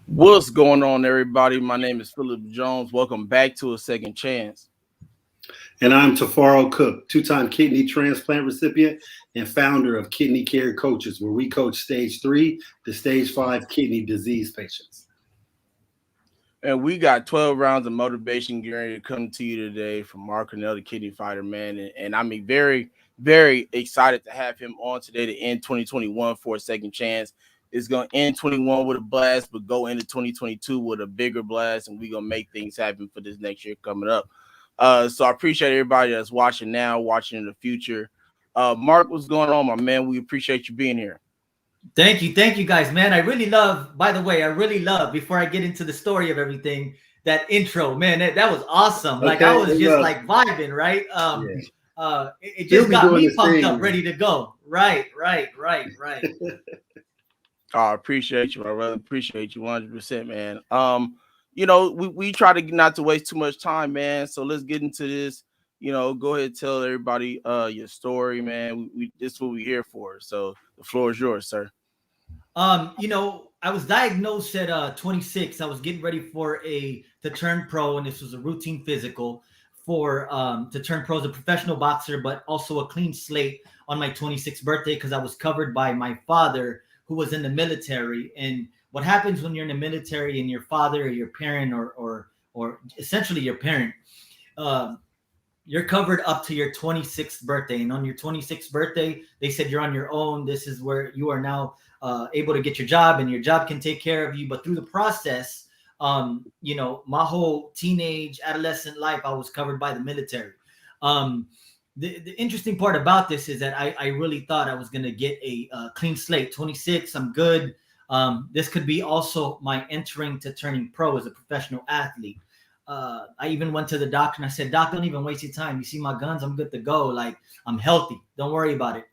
What's going on, everybody? My name is Philip Jones. Welcome back to A Second Chance. And I'm Tifiro Cook, two-time kidney transplant recipient and founder of Kidney Care Coaches, where we coach stage 3 to stage 5 kidney disease patients. And we got 12 rounds of motivation gearing to come to you today from Marc Coronel, the kidney fighter, man. And I'm very, very excited to have him on today to end 2021 for A Second Chance. It's going to end 21 with a blast, but go into 2022 with a bigger blast, and we're going to make things happen for this next year coming up. So I appreciate everybody that's watching now, watching in the future. Marc, what's going on, my man? We appreciate you being here. Thank you guys, man. I really love, by the way, before I get into the story of everything, that intro, man, that was awesome. Like, I was just like vibing, right? It just got me pumped up, ready to go. Right. I appreciate you. I really appreciate you 100%, man. We try to not to waste too much time, man. So let's get into this. Go ahead and tell everybody your story, man. This is what we're here for. So the floor is yours, sir. I was diagnosed at 26. I was getting ready to turn pro, and this was a routine physical to turn pro as a professional boxer, but also a clean slate on my 26th birthday because I was covered by my father, who was in the military. And what happens when you're in the military and your father or your parent or essentially your parent, you're covered up to your 26th birthday. And on your 26th birthday, they said you're on your own. This is where you are now able to get your job, and your job can take care of you. But through the process, my whole teenage, adolescent life, I was covered by the military. The interesting part about this is that I really thought I was going to get a clean slate. 26, I'm good. This could be also my entering to turning pro as a professional athlete. I even went to the doctor and I said, "Doc, don't even waste your time. You see my guns, I'm good to go. Like, I'm healthy. Don't worry about it."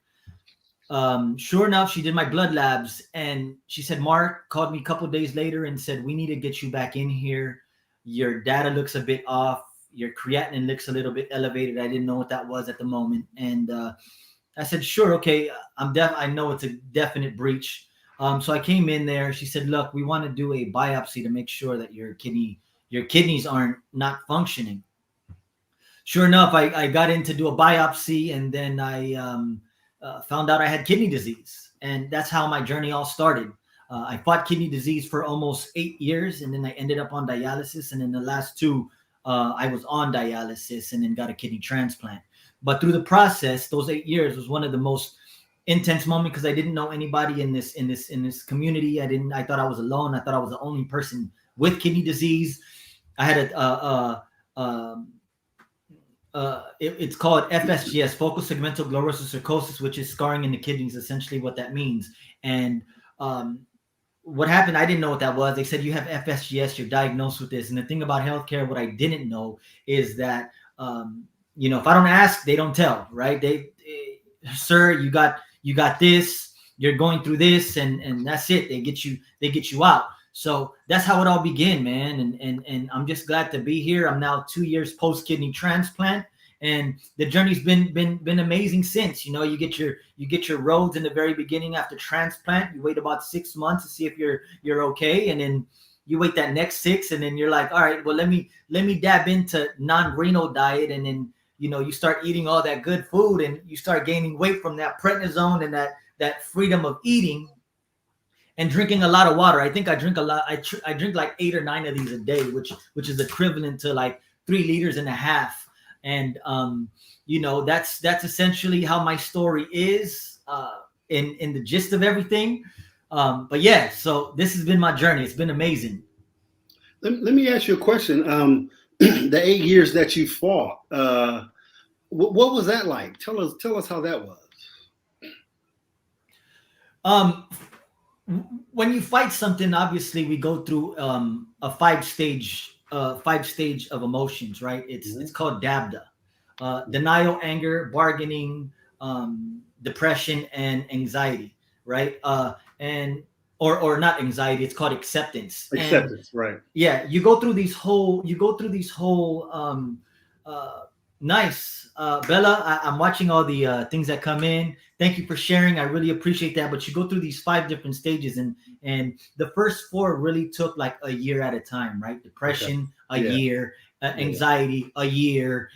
Sure enough, she did my blood labs, and she said, "Marc," called me a couple of days later and said, "We need to get you back in here. Your data looks a bit off. Your creatinine looks a little bit elevated." I didn't know what that was at the moment. And I said, "Sure, okay, I know it's a definite breach." So I came in there. She said, "Look, we want to do a biopsy to make sure that your kidneys aren't not functioning." Sure enough, I got in to do a biopsy, and then I found out I had kidney disease. And that's how my journey all started. I fought kidney disease for almost 8 years, and then I ended up on dialysis. And in the last 2, I was on dialysis and then got a kidney transplant. But through the process, those 8 years was one of the most intense moments because I didn't know anybody in this community. I thought I was alone. I thought I was the only person with kidney disease. I had it's called FSGS, focal segmental glomerulosarcosis, which is scarring in the kidneys, essentially what that means. And what happened, I didn't know what that was. They said, "You have FSGS, you're diagnosed with this." And the thing about healthcare, what I didn't know is that if I don't ask, they don't tell, right? Sir, you got this, you're going through this, and that's it. They get you out. So that's how it all began, man. And I'm just glad to be here. I'm now 2 years post kidney transplant, and the journey's been amazing since. You get your roads in the very beginning after transplant. You wait about 6 months to see if you're okay, and then you wait that next 6, and then you're like, all right, well, let me dab into non-renal diet, and then you start eating all that good food, and you start gaining weight from that prednisone and that freedom of eating, and drinking a lot of water. I think I drink a lot. I drink like 8 or 9 of these a day, which is equivalent to like 3.5 liters. And that's essentially how my story is, in the gist of everything. But yeah, so this has been my journey. It's been amazing. Let me ask you a question. The 8 years that you fought, what was that like? Tell us how that was. When you fight something, obviously we go through a 5-stage of emotions, right? It's called DABDA: denial, anger, bargaining, depression, and anxiety, right? And or not anxiety, it's called acceptance. Acceptance, right? Yeah, you go through these whole nice. Bella, I'm watching all the things that come in. Thank you for sharing. I really appreciate that. But you go through these 5 different stages, and the first 4 really took like a year at a time, right? Depression, a year, anxiety, a year,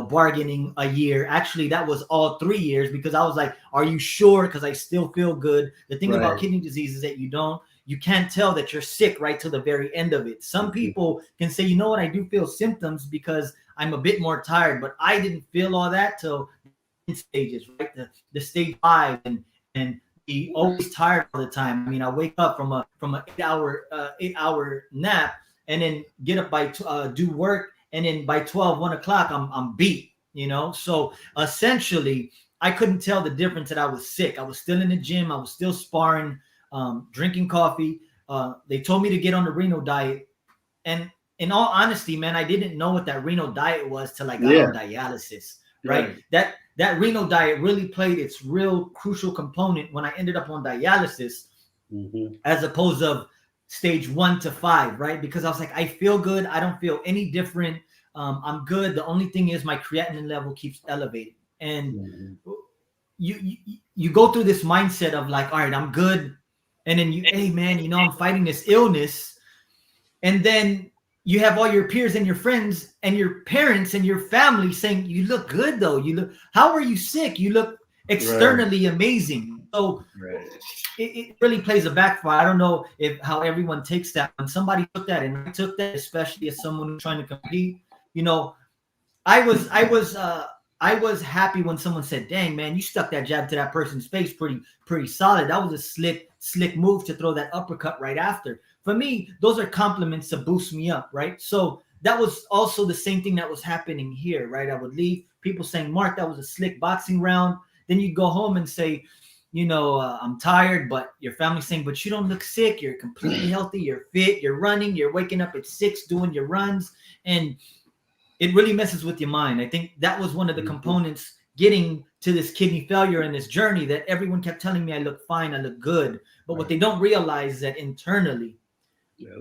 bargaining, a year. Actually, that was all 3 years, because I was like, are you sure? Because I still feel good. The thing about kidney disease is that you can't tell that you're sick right to the very end of it. Some people can say, I do feel symptoms because I'm a bit more tired, but I didn't feel all that till stages, right? The stage 5, and be always tired all the time. I mean, I wake up from a 8-hour nap, and then get up by do work, and then by 1 o'clock I'm beat. So essentially, I couldn't tell the difference that I was sick. I was still in the gym. I was still sparring, drinking coffee. They told me to get on the renal diet, and in all honesty, man, I didn't know what that renal diet was till I got on dialysis, right? That renal diet really played its real crucial component when I ended up on dialysis, as opposed to stage 1 to 5, right? Because I was like, I feel good. I don't feel any different. I'm good. The only thing is my creatinine level keeps elevating. And you go through this mindset of like, all right, I'm good. And then hey man, I'm fighting this illness. And then you have all your peers and your friends and your parents and your family saying, you look good though. How are you sick? You look externally amazing. So it really plays a backfire. I don't know how everyone takes that. When somebody took that, and I took that, especially as someone who's trying to compete, I was happy when someone said, dang man, you stuck that jab to that person's face pretty solid. That was a slick move to throw that uppercut right after. For me, those are compliments to boost me up, right? So that was also the same thing that was happening here, right? I would leave, people saying, Mark, that was a slick boxing round. Then you'd go home and say, I'm tired, but your family's saying, but you don't look sick. You're completely healthy. You're fit. You're running. You're waking up at 6 doing your runs. And it really messes with your mind. I think that was one of the components getting to this kidney failure and this journey, that everyone kept telling me I look fine, I look good. But what they don't realize is that internally,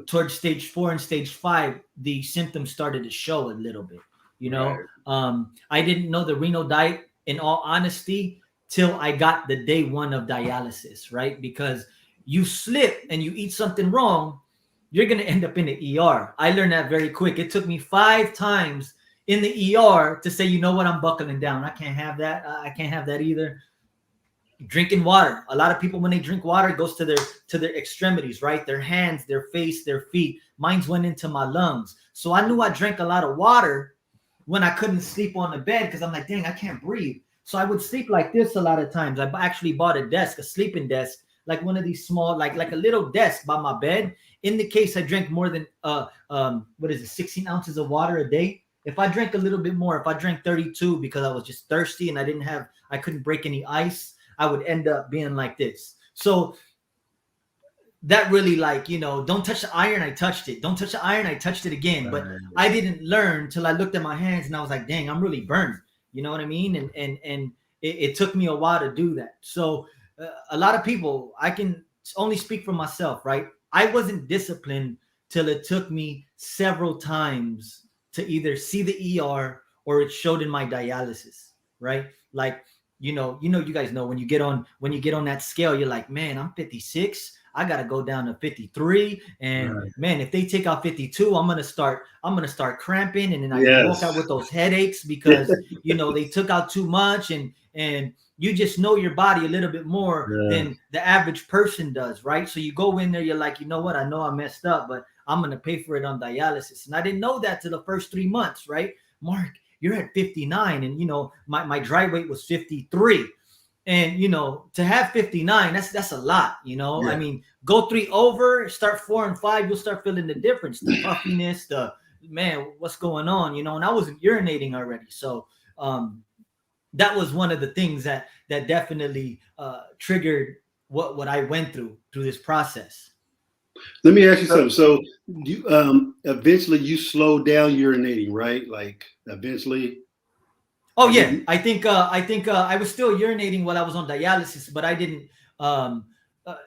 towards stage 4 and stage 5, the symptoms started to show a little bit. I didn't know the renal diet, in all honesty, till I got the day 1 of dialysis, right? Because you slip and you eat something wrong, you're going to end up in the ER. I learned that very quick. It took me 5 times in the ER to say, you know what, I'm buckling down. I can't have that. I can't have that either. Drinking water. A lot of people, when they drink water, it goes to their extremities, right? Their hands, their face, their feet. Mine's went into my lungs. So I knew I drank a lot of water when I couldn't sleep on the bed, because I'm like, dang, I can't breathe. So I would sleep like this a lot of times. I actually bought a sleeping desk, like one of these small, like a little desk by my bed. In the case I drank more than 16 ounces of water a day. If I drank a little bit more, if I drank 32 because I was just thirsty and I couldn't break any ice, I would end up being like this. So that really, don't touch the iron, I touched it. Don't touch the iron, I touched it again. But I didn't learn till I looked at my hands and I was like, dang, I'm really burned. You know what I mean? And it took me a while to do that. So a lot of people, I can only speak for myself, right? I wasn't disciplined till it took me several times to either see the ER or it showed in my dialysis, right? Like, you guys know when you get on that scale, you're like, man, I'm 56. I gotta go down to 53. And Right. man, if they take out 52, I'm gonna start cramping, and then I walk out Yes. with those headaches because they took out too much, and you just know your body a little bit more Yeah. than the average person does, right? So you go in there, you're like, you know what? I know I messed up, but I'm gonna pay for it on dialysis. And I didn't know that till the first 3 months, right? Mark, you're at 59, and my dry weight was 53. And to have 59, that's a lot. Yeah. I mean, go 3 over, start 4 and 5, you'll start feeling the difference, the puffiness, the man, what's going on, and I wasn't urinating already. So that was one of the things that definitely triggered what I went through this process. Let me ask you something. So you eventually you slowed down urinating, right? Like eventually. Oh yeah, I think I was still urinating while I was on dialysis, but I didn't.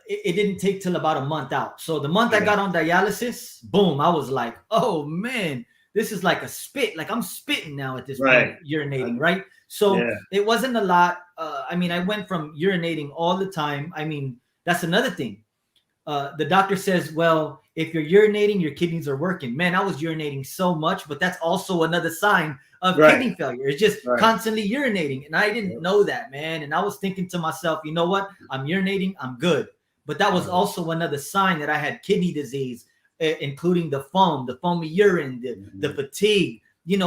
It didn't take till about a month out. So the month I got on dialysis, boom, I was like, oh man, this is like a spit. Like I'm spitting now at this point, urinating, right? So it wasn't a lot. I mean, I went from urinating all the time. I mean, that's another thing. The doctor says, well, if you're urinating, your kidneys are working. Man, I was urinating so much, but that's also another sign of kidney failure. It's just constantly urinating. And I didn't know that, man. And I was thinking to myself, you know what? I'm urinating. I'm good. But that was also another sign that I had kidney disease, including the foamy urine, the fatigue,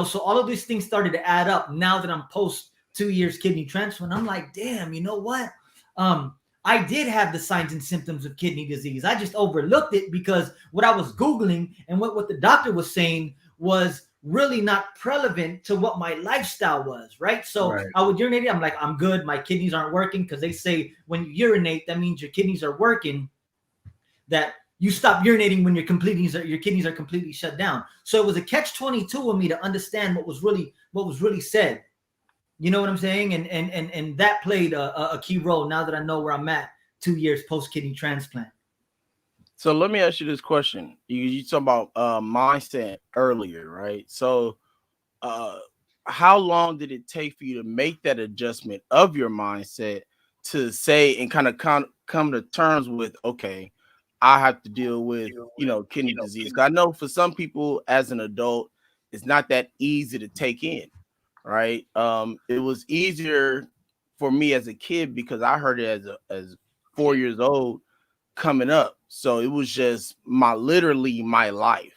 so all of these things started to add up now that I'm post 2 years kidney transplant. I'm like, damn, you know what? I did have the signs and symptoms of kidney disease. I just overlooked it because what I was Googling and what the doctor was saying was really not relevant to what my lifestyle was, right? So I would urinate. I'm like, I'm good. My kidneys aren't working, because they say when you urinate, that means your kidneys are working, that you stop urinating when your kidneys are completely shut down. So it was a catch-22 of me to understand what was really said. You know what I'm saying? And that played a key role now that I know where I'm at 2 years post kidney transplant. So let me ask you this question. You talk about mindset earlier, right? So how long did it take for you to make that adjustment of your mindset to say and kind of come to terms with, okay, I have to deal with, kidney disease? 'Cause I know for some people as an adult, it's not that easy to take in, right? It was easier for me as a kid because I heard it as 4 years old coming up. So it was just literally my life,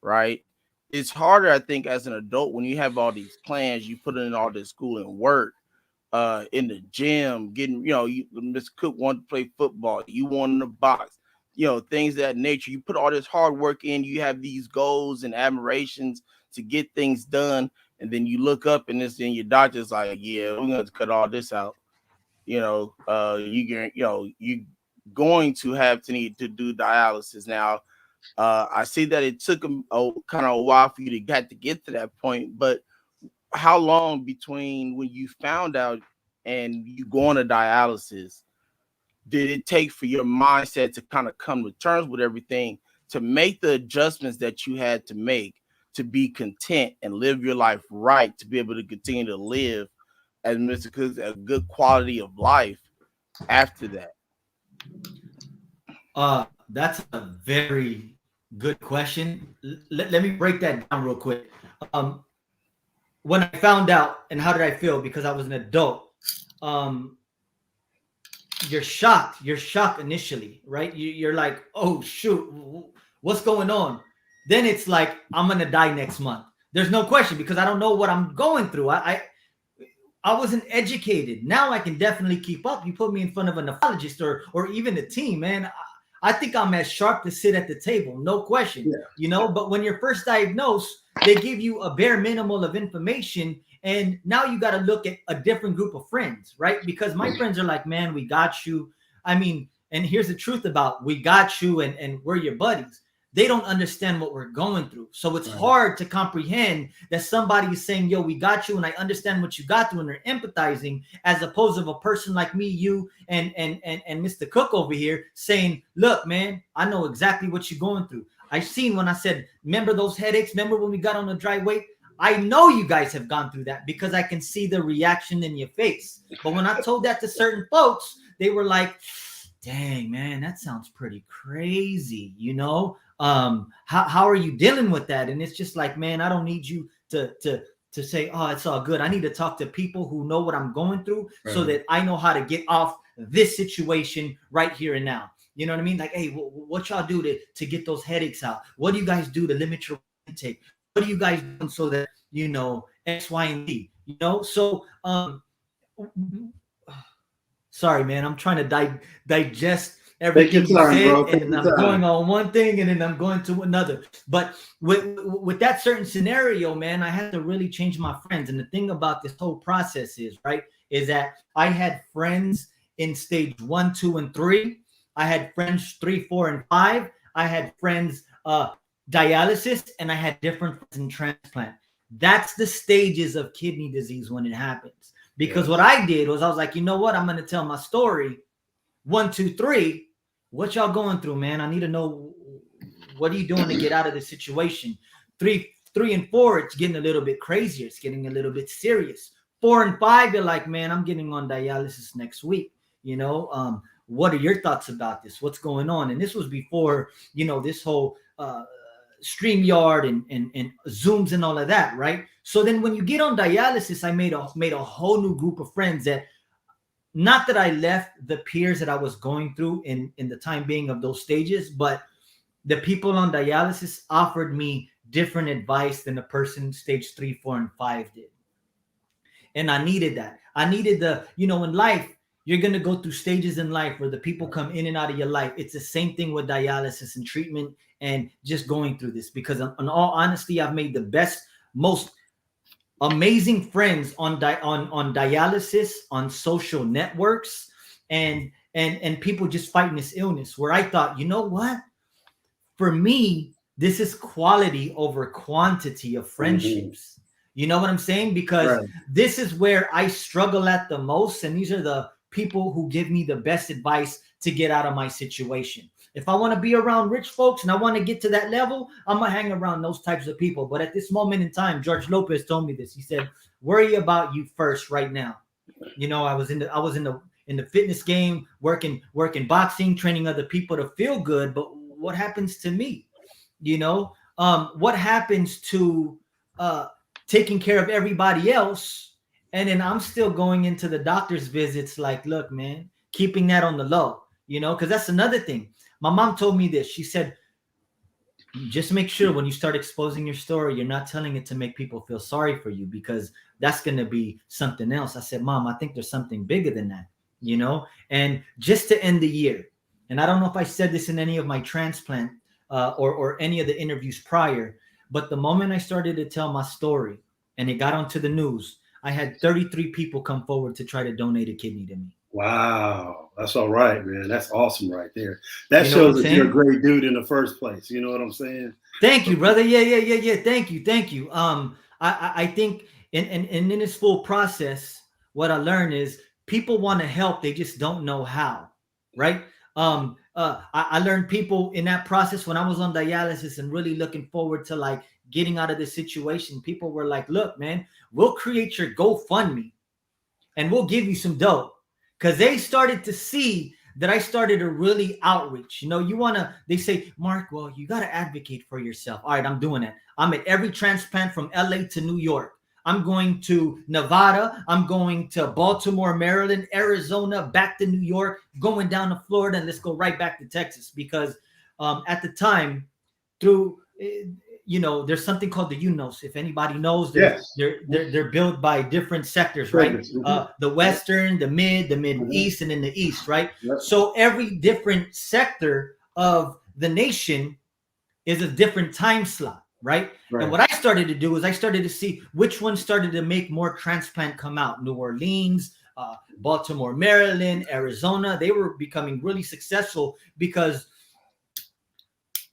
right? It's harder, I think, as an adult when you have all these plans, you put in all this school and work, in the gym, getting, Miss Cook wanted to play football, you wanted to box, things of that nature. You put all this hard work in, you have these goals and admirations to get things done, and then you look up and your doctor's like, yeah, we're gonna cut all this out. You going to have to need to do dialysis now. I see that it took kind of a while for you to get to that point, but how long between when you found out and you going to dialysis did it take for your mindset to kind of come to terms with everything, to make the adjustments that you had to make to be content and live your life right, to be able to continue to live, as Mr. Cook, a good quality of life after that? That's a very good question. Let me break that down real quick. When I found out, and how did I feel? Because I was an adult. You're shocked. You're shocked initially, right? You're like, oh shoot, what's going on? Then it's like, I'm gonna die next month. There's no question, because I don't know what I'm going through. I wasn't educated. Now I can definitely keep up. You put me in front of a nephrologist or even a team, man. I think I'm as sharp to sit at the table, no question. Yeah. But when you're first diagnosed, they give you a bare minimal of information, and now you got to look at a different group of friends, right? Because my friends are like, man, we got you. I mean, and here's the truth about we got you and we're your buddies. they don't understand what we're going through. So it's hard to comprehend that somebody is saying, yo, we got you, and I understand what you got through, and they're empathizing, as opposed to a person like me, you, and Mr. Cook over here saying, look, man, I know exactly what you're going through. I seen when I said, remember those headaches? Remember when we got on the dry weight? I know you guys have gone through that because I can see the reaction in your face. But when I told that to certain folks, they were like, dang, man, that sounds pretty crazy. You know, how are you dealing with that? And it's just like, man, I don't need you to say, oh, it's all good. I need to talk to people who know what I'm going through so that I know how to get off this situation right here and now. You know what I mean? Like, hey, what y'all do to get those headaches out? What do you guys do to limit your intake? What do you guys do so that, you know, X, Y, and Z? You know, so sorry, man, I'm trying to digest everything you said, and I'm going on one thing and then I'm going to another. But with that certain scenario, man, I had to really change my friends. And the thing about this whole process is that I had friends in stage 1, 2, and 3. I had friends 3, 4, and 5. I had friends dialysis, and I had different friends in transplant. That's the stages of kidney disease when it happens. Because what I did was I was like, you know what? I'm going to tell my story. 1, 2, 3. What y'all going through, man? I need to know, what are you doing to get out of this situation? 3 and 4, it's getting a little bit crazier. It's getting a little bit serious. 4 and 5, you're like, man, I'm getting on dialysis next week. You know, what are your thoughts about this? What's going on? And this was before, you know, this whole StreamYard and Zooms and all of that, right? So then when you get on dialysis, I made a whole new group of friends that, not that I left the peers that I was going through in the time being of those stages, but the people on dialysis offered me different advice than the person stage 3, 4, and 5 did. And I needed that. I needed you know, in life, you're going to go through stages in life where the people come in and out of your life. It's the same thing with dialysis and treatment and just going through this, because in all honesty, I've made the best, most amazing friends on dialysis, on social networks, and people just fighting this illness, where I thought, you know what? For me, this is quality over quantity of friendships. You know what I'm saying? Because this is where I struggle at the most. And these are the people who give me the best advice to get out of my situation. If I want to be around rich folks and I want to get to that level, I'm going to hang around those types of people. But at this moment in time, George Lopez told me this. He said, worry about you first right now. You know, I was in the fitness game, working boxing, training other people to feel good. But what happens to me? You know, what happens to taking care of everybody else? And then I'm still going into the doctor's visits like, look, man, keeping that on the low, you know, because that's another thing. My mom told me this. She said, just make sure when you start exposing your story, you're not telling it to make people feel sorry for you, because that's going to be something else. I said, Mom, I think there's something bigger than that, you know. And just to end the year, and I don't know if I said this in any of my transplant or any of the interviews prior, but the moment I started to tell my story and it got onto the news, I had 33 people come forward to try to donate a kidney to me. Wow, that's all right, man. That's awesome right there. That shows that you're a great dude in the first place. You know what I'm saying? Thank you, brother. Yeah. Thank you. I think in this full process, what I learned is people want to help, they just don't know how, right? I learned people in that process when I was on dialysis and really looking forward to like getting out of this situation. People were like, look, man, we'll create your GoFundMe and we'll give you some dough. Because they started to see that I started to really outreach. You know, they say, Mark, well, you got to advocate for yourself. All right, I'm doing it. I'm at every transplant from LA to New York. I'm going to Nevada. I'm going to Baltimore, Maryland, Arizona, back to New York, going down to Florida, and let's go right back to Texas. Because at the time, through you know, there's something called the UNOS. If anybody knows, they're built by different sectors, right? The Western, the Middle East, and then the East, right? Yep. So every different sector of the nation is a different time slot, right? And what I started to do is I started to see which ones started to make more transplant come out. New Orleans, Baltimore, Maryland, Arizona, they were becoming really successful because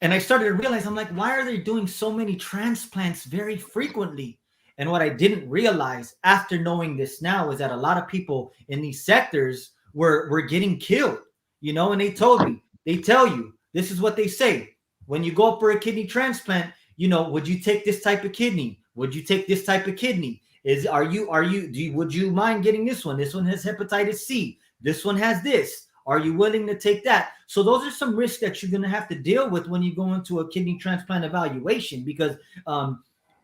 And I started to realize, I'm like, why are they doing so many transplants very frequently? And what I didn't realize after knowing this now is that a lot of people in these sectors were getting killed, and they told me, they tell you, this is what they say. When you go up for a kidney transplant, would you take this type of kidney? Would you take this type of kidney? Would you mind getting this one? This one has hepatitis C. This one has this. Are you willing to take that? So those are some risks that you're going to have to deal with when you go into a kidney transplant evaluation, because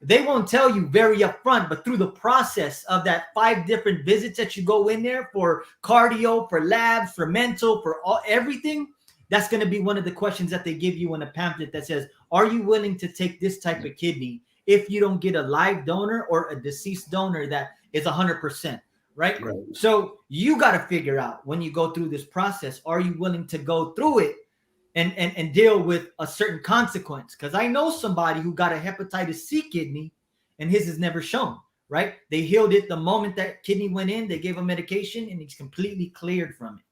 they won't tell you very upfront, but through the process of that 5 different visits that you go in there for cardio, for labs, for mental, for everything, that's going to be one of the questions that they give you in a pamphlet that says, are you willing to take this type of kidney if you don't get a live donor or a deceased donor that is 100%? Right? So you got to figure out when you go through this process, are you willing to go through it and deal with a certain consequence? Because I know somebody who got a hepatitis C kidney and his is never shown, right? They healed it the moment that kidney went in, they gave him medication and he's completely cleared from it.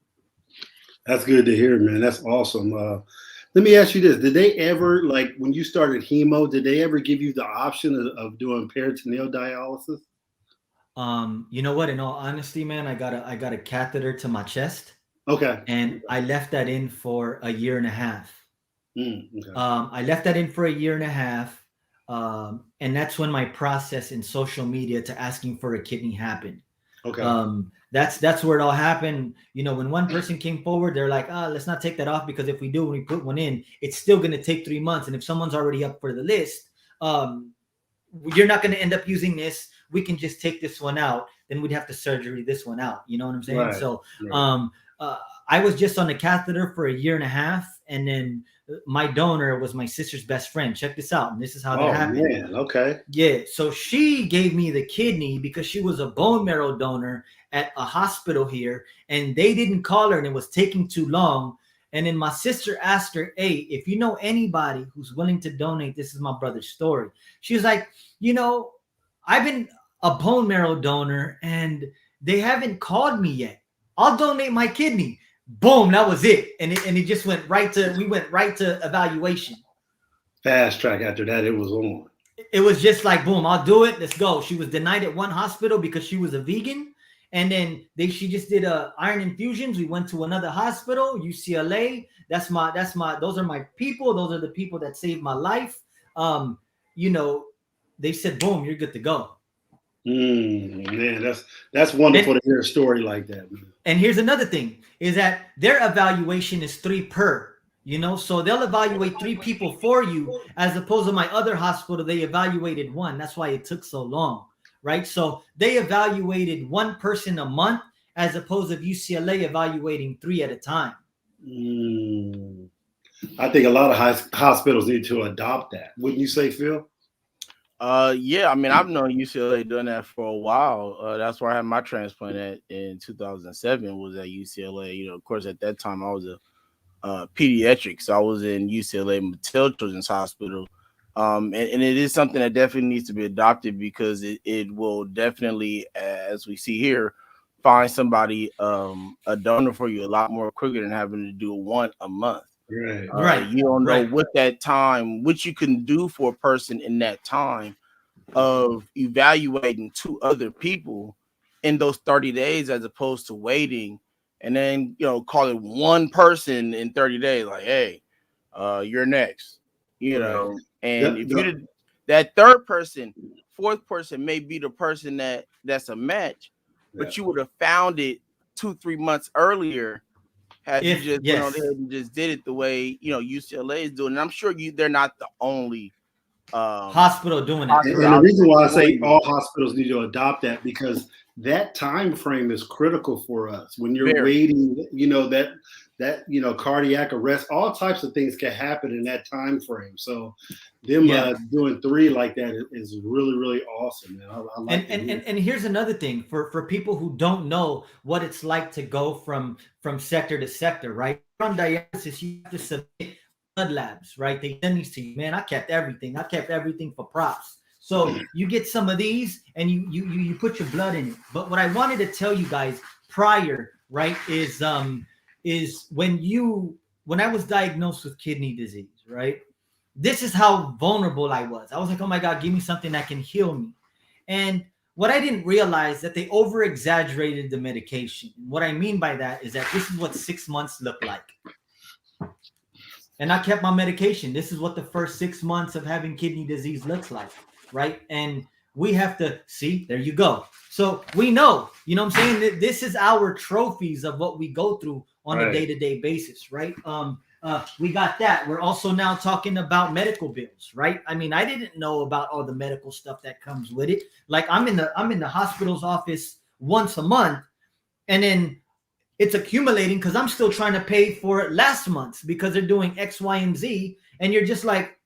That's good to hear, man. That's awesome. Let me ask you this. Did they ever, like when you started hemo, did they ever give you the option of doing peritoneal dialysis? You know what? In all honesty, man, I got a catheter to my chest. Okay. And I left that in for a year and a half. Okay. I left that in for a year and a half. And that's when my process in social media to asking for a kidney happened. Okay. That's where it all happened. When one person came forward, they're like, let's not take that off, because if we do, when we put one in, it's still going to take 3 months. And if someone's already up for the list, you're not going to end up using this. We can just take this one out. Then we'd have to surgery this one out. You know what I'm saying? Right. So, I was just on the catheter for a year and a half. And then my donor was my sister's best friend. Check this out. And this is how that happened. Man. Okay. Yeah. So she gave me the kidney because she was a bone marrow donor at a hospital here. And they didn't call her and it was taking too long. And then my sister asked her, hey, if you know anybody who's willing to donate, this is my brother's story. She was like, I've been a bone marrow donor and they haven't called me yet. I'll donate my kidney. Boom, that was it. And it just went right to evaluation. Fast track after that, it was on. It was just like, boom, I'll do it. Let's go. She was denied at one hospital because she was a vegan. And then she just did iron infusions. We went to another hospital, UCLA. Those are my people. Those are the people that saved my life. They said, boom, you're good to go. Man, that's wonderful to hear a story like that, man. And here's another thing is that their evaluation is 3 per, so they'll evaluate 3 people for you, as opposed to my other hospital, they evaluated 1. That's why it took so long, right? So they evaluated 1 person a month, as opposed to UCLA evaluating 3 at a time. I think a lot of hospitals need to adopt that. Wouldn't you say, Phil? Yeah, I mean, I've known UCLA done that for a while. That's where I had my transplant in 2007 was at UCLA. Of course, at that time I was a pediatric, so I was in UCLA Mattel Children's Hospital. And it is something that definitely needs to be adopted, because it will definitely, as we see here, find somebody, a donor for you a lot more quicker than having to do 1 a month. Right. You don't know what that time, what you can do for a person in that time of evaluating 2 other people in those 30 days, as opposed to waiting and then, calling 1 person in 30 days, like, hey, you're next, and if you did that 3rd person, 4th person may be the person that's a match, but you would have found it 2-3 months earlier had you just went on ahead and just did it the way UCLA is doing. And I'm sure they're not the only hospital doing it. And the reason why I say all hospitals need to adopt that, because that time frame is critical for us. When you're waiting, that cardiac arrest, all types of things can happen in that time frame. So them doing 3 like that is really, really awesome, man. I like and here's another thing for people who don't know what it's like to go from sector to sector, right? On dialysis, you have to submit blood labs, right? They send these to you. Man, I kept everything for props. So you get some of these and you put your blood in it. But what I wanted to tell you guys prior, right, is when I was diagnosed with kidney disease, right? this is how vulnerable I was. I was like, oh my God, give me something that can heal me. And what I didn't realize that they over exaggerated the medication. What I mean by that is that this is what 6 months look like. And I kept my medication. This is what the first 6 months of having kidney disease looks like, right? And we have to see, there you go. So we know, you know what I'm saying? This is our trophies of what we go through on a day-to-day basis, right? We got that. We're also now talking about medical bills, right? I mean, I didn't know about all the medical stuff that comes with it. Like I'm in the hospital's office once a month, and then it's accumulating because I'm still trying to pay for it last month because they're doing X, Y, and Z. And you're just like,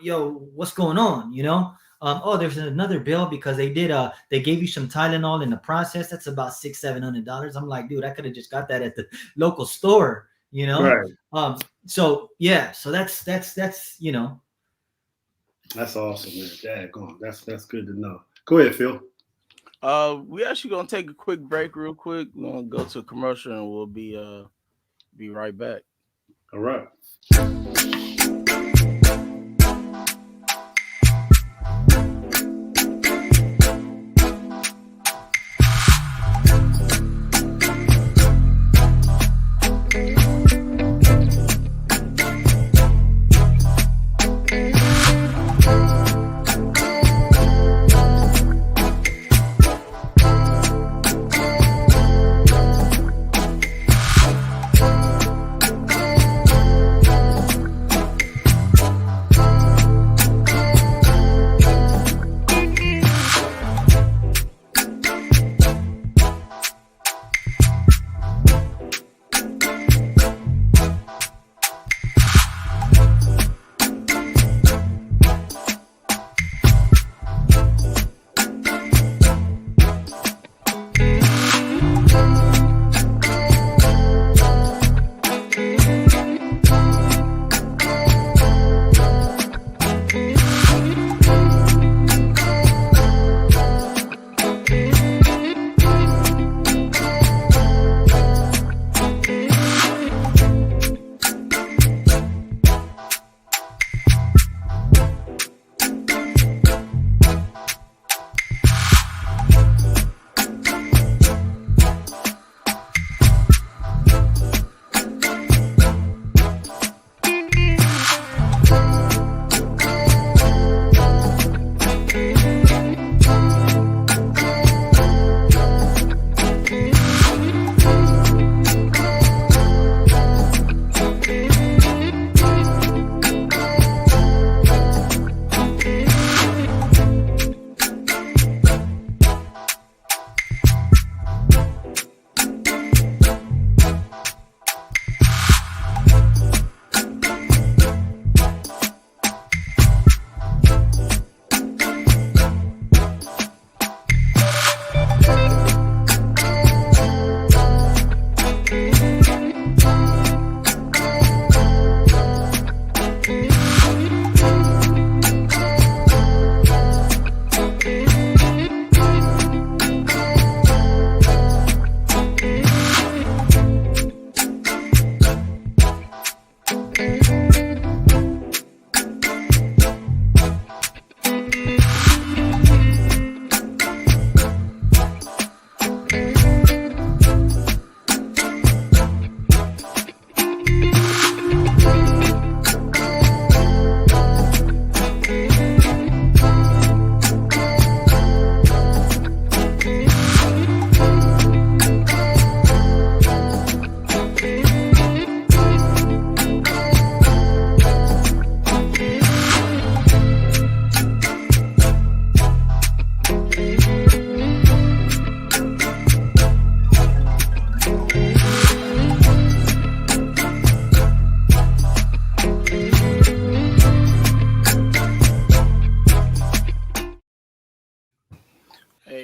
yo, what's going on? You know? Oh, there's another bill because they gave you some Tylenol in the process. That's about $600-700. I'm like, dude, I could have just got that at the local store, you know? Right. So yeah, so that's you know. That's awesome, man. Daggone. That's good to know. Go ahead, Phil. We actually gonna take a quick break real quick. We're gonna go to a commercial and we'll be right back. All right.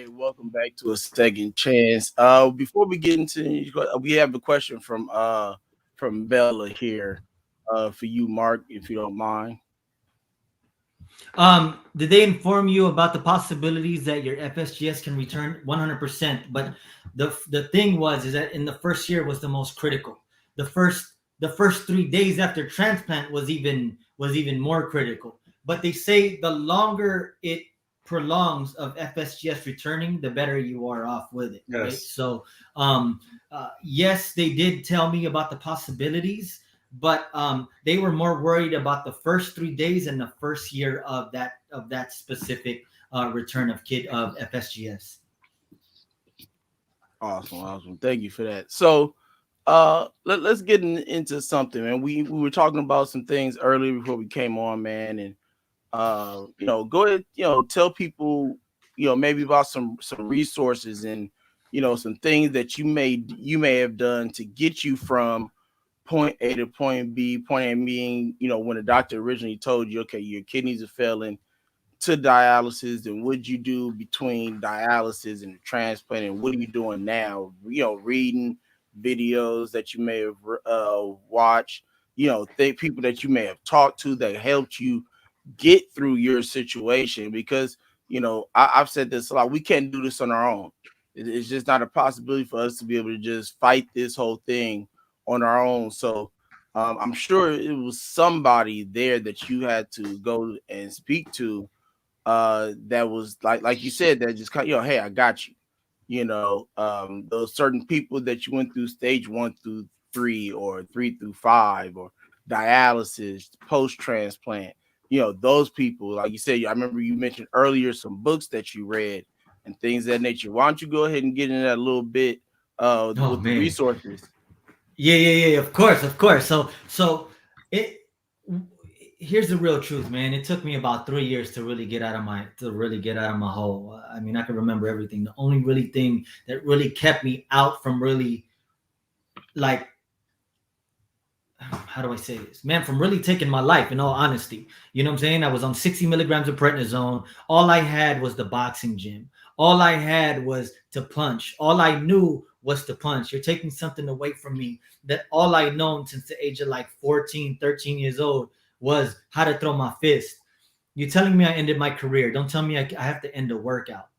Welcome back to A Second Chance. Before we get into, we have a question from Bella here for you, Mark, if you don't mind. Did they inform you about the possibilities that your FSGS can return 100%? But the thing is that in the first year was the most critical. The first 3 days after transplant was even was even more critical. But they say the longer it prolongs of FSGS returning, the better you are off with it, Yes. right? So, yes, they did tell me about the possibilities, but they were more worried about the first 3 days and the first year of that specific return of FSGS. Awesome. Thank you for that. So, let's get into something, man. We were talking about some things earlier before we came on, man, and go ahead, tell people, maybe about some resources and some things that you may have done to get you from point A to point B. Point A being, when the doctor originally told you, okay, your kidneys are failing, to dialysis, and what you do between dialysis and the transplant, and what are you doing now? Reading videos that you may have watched, think people that you may have talked to that helped you get through your situation, because I've said this a lot. We can't do this on our own. It's just not a possibility for us to be able to just fight this whole thing on our own. So I'm sure it was somebody there that you had to go and speak to, that was like you said, that just kind of, hey, I got you. Those certain people that you went through stage 1 through 3 or 3 through 5 or dialysis, post transplant, those people, like you said, I remember you mentioned earlier some books that you read and things of that nature. Why don't you go ahead and get into that a little bit with the resources? Yeah, of course. So it here's the real truth, man. It took me about 3 years to really get out of my hole. I mean, I can remember everything. The only really thing that really kept me out from really, like, how do I say this, man, from really taking my life, in all honesty, you know what I'm saying? I was on 60 milligrams of prednisone. All I had was the boxing gym. All I had was to punch. All I knew was to punch. You're taking something away from me that all I known since the age of like 14, 13 years old was how to throw my fist. You're telling me I ended my career. Don't tell me I have to end a workout.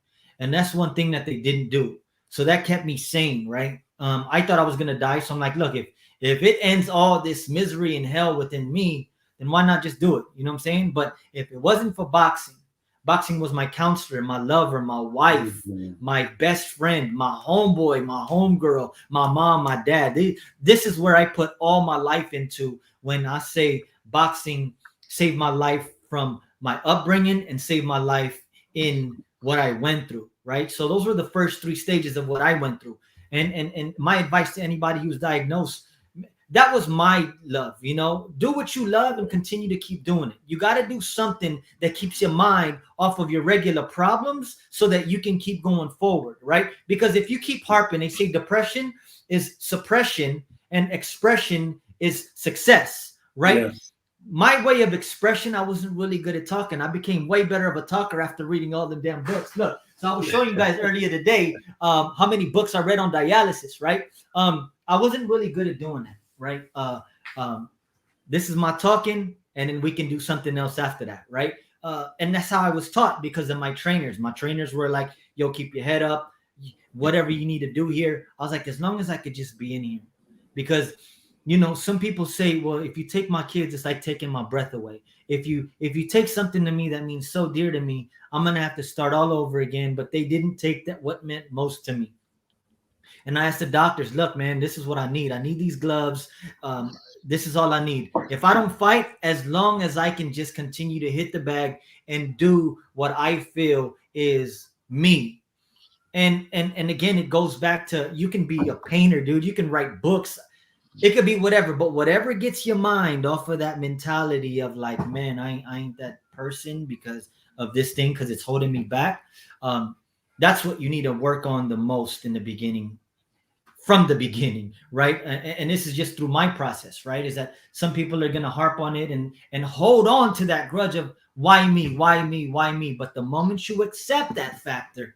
And that's one thing that they didn't do. So that kept me sane, right? I thought I was going to die. So I'm like, look, if it ends all this misery and hell within me, then why not just do it? You know what I'm saying? But if it wasn't for boxing was my counselor, my lover, my wife, my best friend, my homeboy, my homegirl, my mom, my dad. This is where I put all my life into when I say boxing saved my life from my upbringing and saved my life in what I went through, right? So those were the first 3 stages of what I went through. And my advice to anybody who's diagnosed, that was my love, do what you love and continue to keep doing it. You got to do something that keeps your mind off of your regular problems so that you can keep going forward, right? Because if you keep harping, they say depression is suppression and expression is success, right? Yes. My way of expression, I wasn't really good at talking. I became way better of a talker after reading all the damn books. Look, so I was showing you guys earlier today how many books I read on dialysis, right? I wasn't really good at doing that. Right. This is my talking, and then we can do something else after that. Right. And that's how I was taught because of my trainers. My trainers were like, yo, keep your head up, whatever you need to do here. I was like, as long as I could just be in here, because, some people say, well, if you take my kids, it's like taking my breath away. If you take something to me that means so dear to me, I'm going to have to start all over again. But they didn't take that, what meant most to me. And I asked the doctors, look, man, this is what I need. I need these gloves. This is all I need. If I don't fight, as long as I can just continue to hit the bag and do what I feel is me. And again, it goes back to, you can be a painter, dude. You can write books. It could be whatever, but whatever gets your mind off of that mentality of like, man, I ain't that person because of this thing, because it's holding me back. That's what you need to work on the most in the beginning. From the beginning, right? And this is just through my process, right? Is that some people are going to harp on it and hold on to that grudge of why me? But the moment you accept that factor,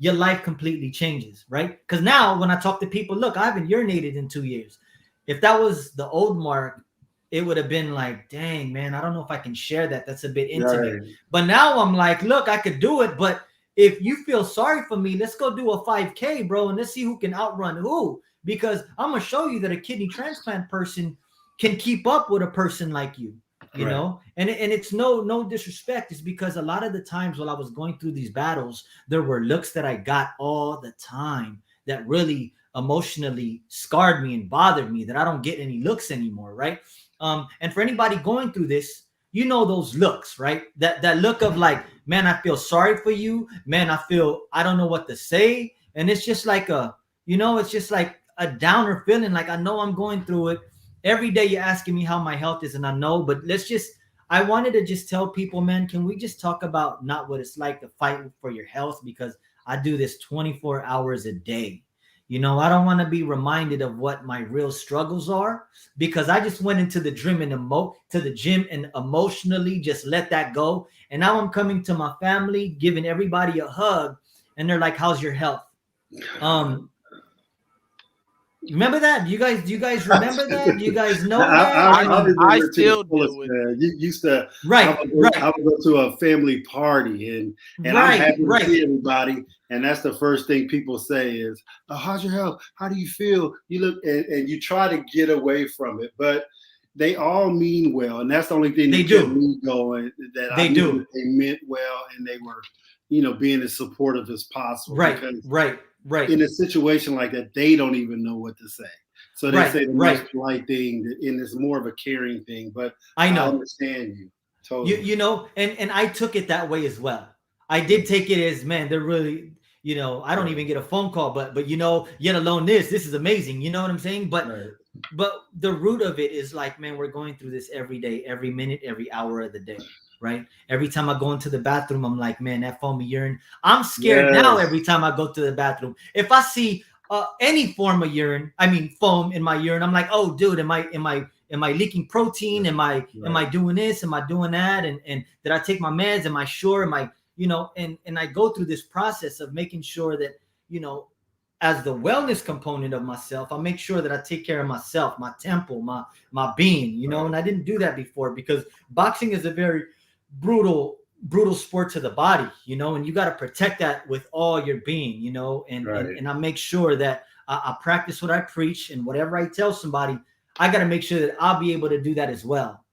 your life completely changes, right? Because now when I talk to people, look, I haven't urinated in 2 years. If that was the old Mark, it would have been like, dang, man, I don't know if I can share that. That's a bit intimate. Right. But now I'm like, look, I could do it, but if you feel sorry for me, let's go do a 5K, bro, and let's see who can outrun who. Because I'm going to show you that a kidney transplant person can keep up with a person like you. you know, and it's no disrespect. It's because a lot of the times while I was going through these battles, there were looks that I got all the time that really emotionally scarred me and bothered me, that I don't get any looks anymore, right? And for anybody going through this, you know those looks, right? That look of like, man, I feel sorry for you, man, I don't know what to say, and it's just like it's just like a downer feeling. Like, I know I'm going through it. Every day you're asking me how my health is, and I know, but I wanted to just tell people, man, can we just talk about not what it's like to fight for your health? Because I do this 24 hours a day. You know, I don't want to be reminded of what my real struggles are, because I just went into the gym and emotionally just let that go. And now I'm coming to my family, giving everybody a hug, and they're like, how's your health? Remember that? Do you guys remember that? Do you guys know that? I still do with you used to right. I would go to a family party and I'm happy to see everybody, and that's the first thing people say is, oh, how's your health? How do you feel? You look, and you try to get away from it, but they all mean well, and that's the only thing that kept me going. That they meant well, and they were, being as supportive as possible. Right. In a situation like that, they don't even know what to say. So they say the most polite thing, and it's more of a caring thing. But I understand you totally. And I took it that way as well. I did take it as, man, they're really, I don't even get a phone call, but yet alone this is amazing. You know what I'm saying? But the root of it is like, man, we're going through this every day, every minute, every hour of the day. Right. Every time I go into the bathroom, I'm like, man, that foamy urine. I'm scared now. Every time I go to the bathroom, if I see any form of foam in my urine, I'm like, oh, dude, am I leaking protein? Am I doing this? Am I doing that? And did I take my meds? Am I sure? Am I, and I go through this process of making sure that, as the wellness component of myself, I make sure that I take care of myself, my temple, my being, and I didn't do that before, because boxing is a very brutal sport to the body, and you got to protect that with all your being, and I make sure that I practice what I preach, and whatever I tell somebody, I got to make sure that I'll be able to do that as well.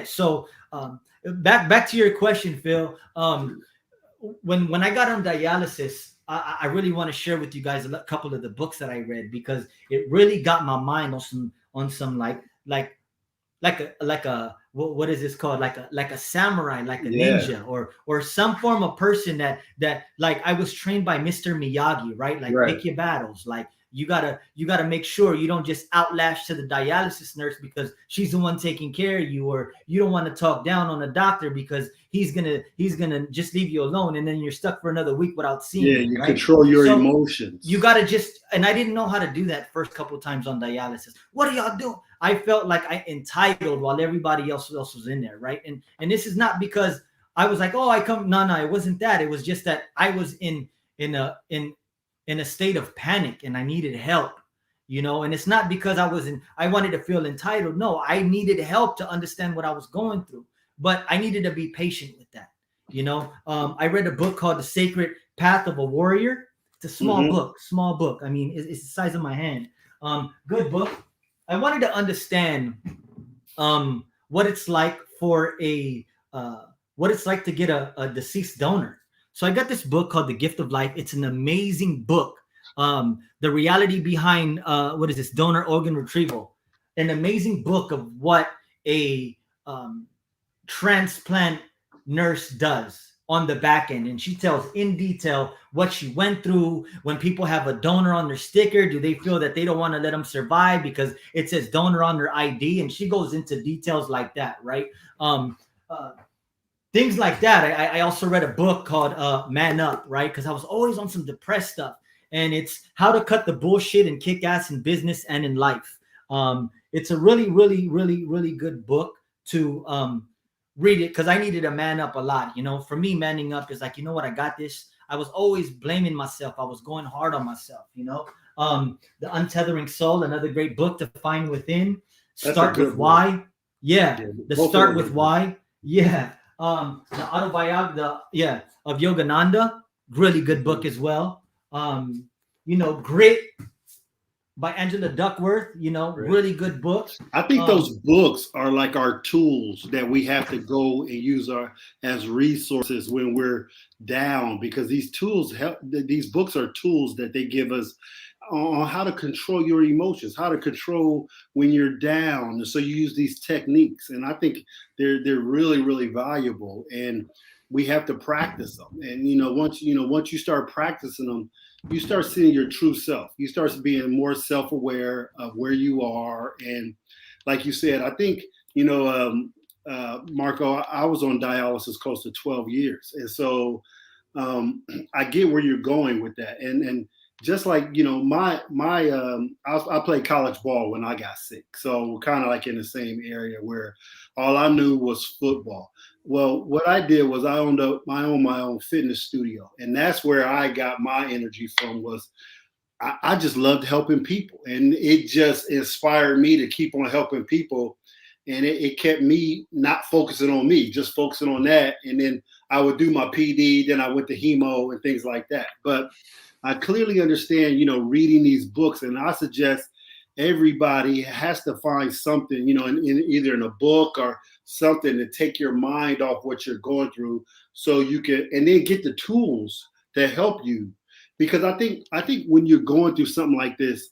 So back to your question, Phil. When I got on dialysis, I really want to share with you guys a couple of the books that I read, because it really got my mind on some like a what is this called, like a samurai, like a ninja, or some form of person that like, I was trained by Mr. Miyagi, right? Like, pick your battles. Like, you gotta make sure you don't just outlash to the dialysis nurse because she's the one taking care of you, or you don't want to talk down on the doctor because he's gonna just leave you alone, and then you're stuck for another week without seeing him, you control your emotions. You gotta and I didn't know how to do that first couple of times on dialysis. What are y'all doing? I felt like I entitled while everybody else was in there, right? And this is not because I was like, oh, no, it wasn't that. It was just that I was in a state of panic and I needed help, and it's not because I wanted to feel entitled. No, I needed help to understand what I was going through, but I needed to be patient with that. I read a book called The Sacred Path of a Warrior. It's a small book. I mean, it's the size of my hand. Good book. I wanted to understand what it's like to get a deceased donor. So I got this book called The Gift of Life. It's an amazing book. The reality behind donor organ retrieval. An amazing book of what a transplant nurse does on the back end, and she tells in detail what she went through. When people have a donor on their sticker, do they feel that they don't want to let them survive because it says donor on their ID? And she goes into details like that, right? Things like that. I also read a book called Man Up, right? Because I was always on some depressed stuff, and it's how to cut the bullshit and kick ass in business and in life. It's a really, really, really, really good book to read it, because I needed to man up a lot. For me, manning up is like, what, I got this. I was always blaming myself. I was going hard on myself. The Untethering Soul, another great book to find within. Start with Why. Start with Why. The Autobiography of Yogananda, really good book as well. Grit. by Angela Duckworth. Really good book. I think those books are like our tools that we have to go and use as resources when we're down, because these tools help. These books are tools that they give us on how to control your emotions, how to control when you're down. So you use these techniques, and I think they're really, really valuable, and we have to practice them. And once you start practicing them, you start seeing your true self. You start being more self-aware of where you are. And like you said, I think, Marco, I was on dialysis close to 12 years. And so I get where you're going with that. And just like, I played college ball when I got sick. So we're kind of like in the same area where all I knew was football. Well, what I did was I owned my own fitness studio, and that's where I got my energy from. Was I just loved helping people, and it just inspired me to keep on helping people, and it kept me not focusing on me, just focusing on that. And then I would do my PD, then I went to hemo and things like that. But I clearly understand, reading these books, and I suggest everybody has to find something, in either in a book or something to take your mind off what you're going through, so you can, and then get the tools to help you. Because I think when you're going through something like this,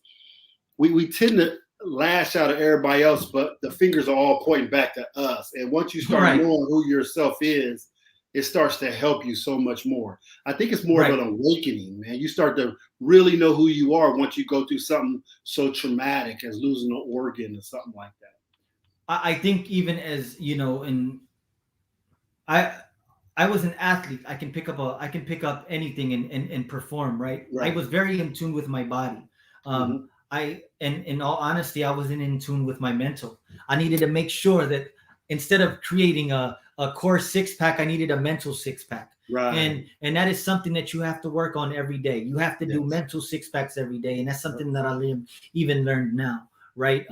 we tend to lash out at everybody else, but the fingers are all pointing back to us. And once you start knowing who yourself is, it starts to help you so much more. I think it's more of an awakening, man. You start to really know who you are once you go through something so traumatic as losing an organ or something like that. I think even as and I was an athlete. I can pick up anything and perform. Right. I was very in tune with my body. And in all honesty, I wasn't in tune with my mental. I needed to make sure that instead of creating a core six-pack, I needed a mental six-pack. Right. And that is something that you have to work on every day. You have to do mental six-packs every day. And that's something that I even learned now. Right.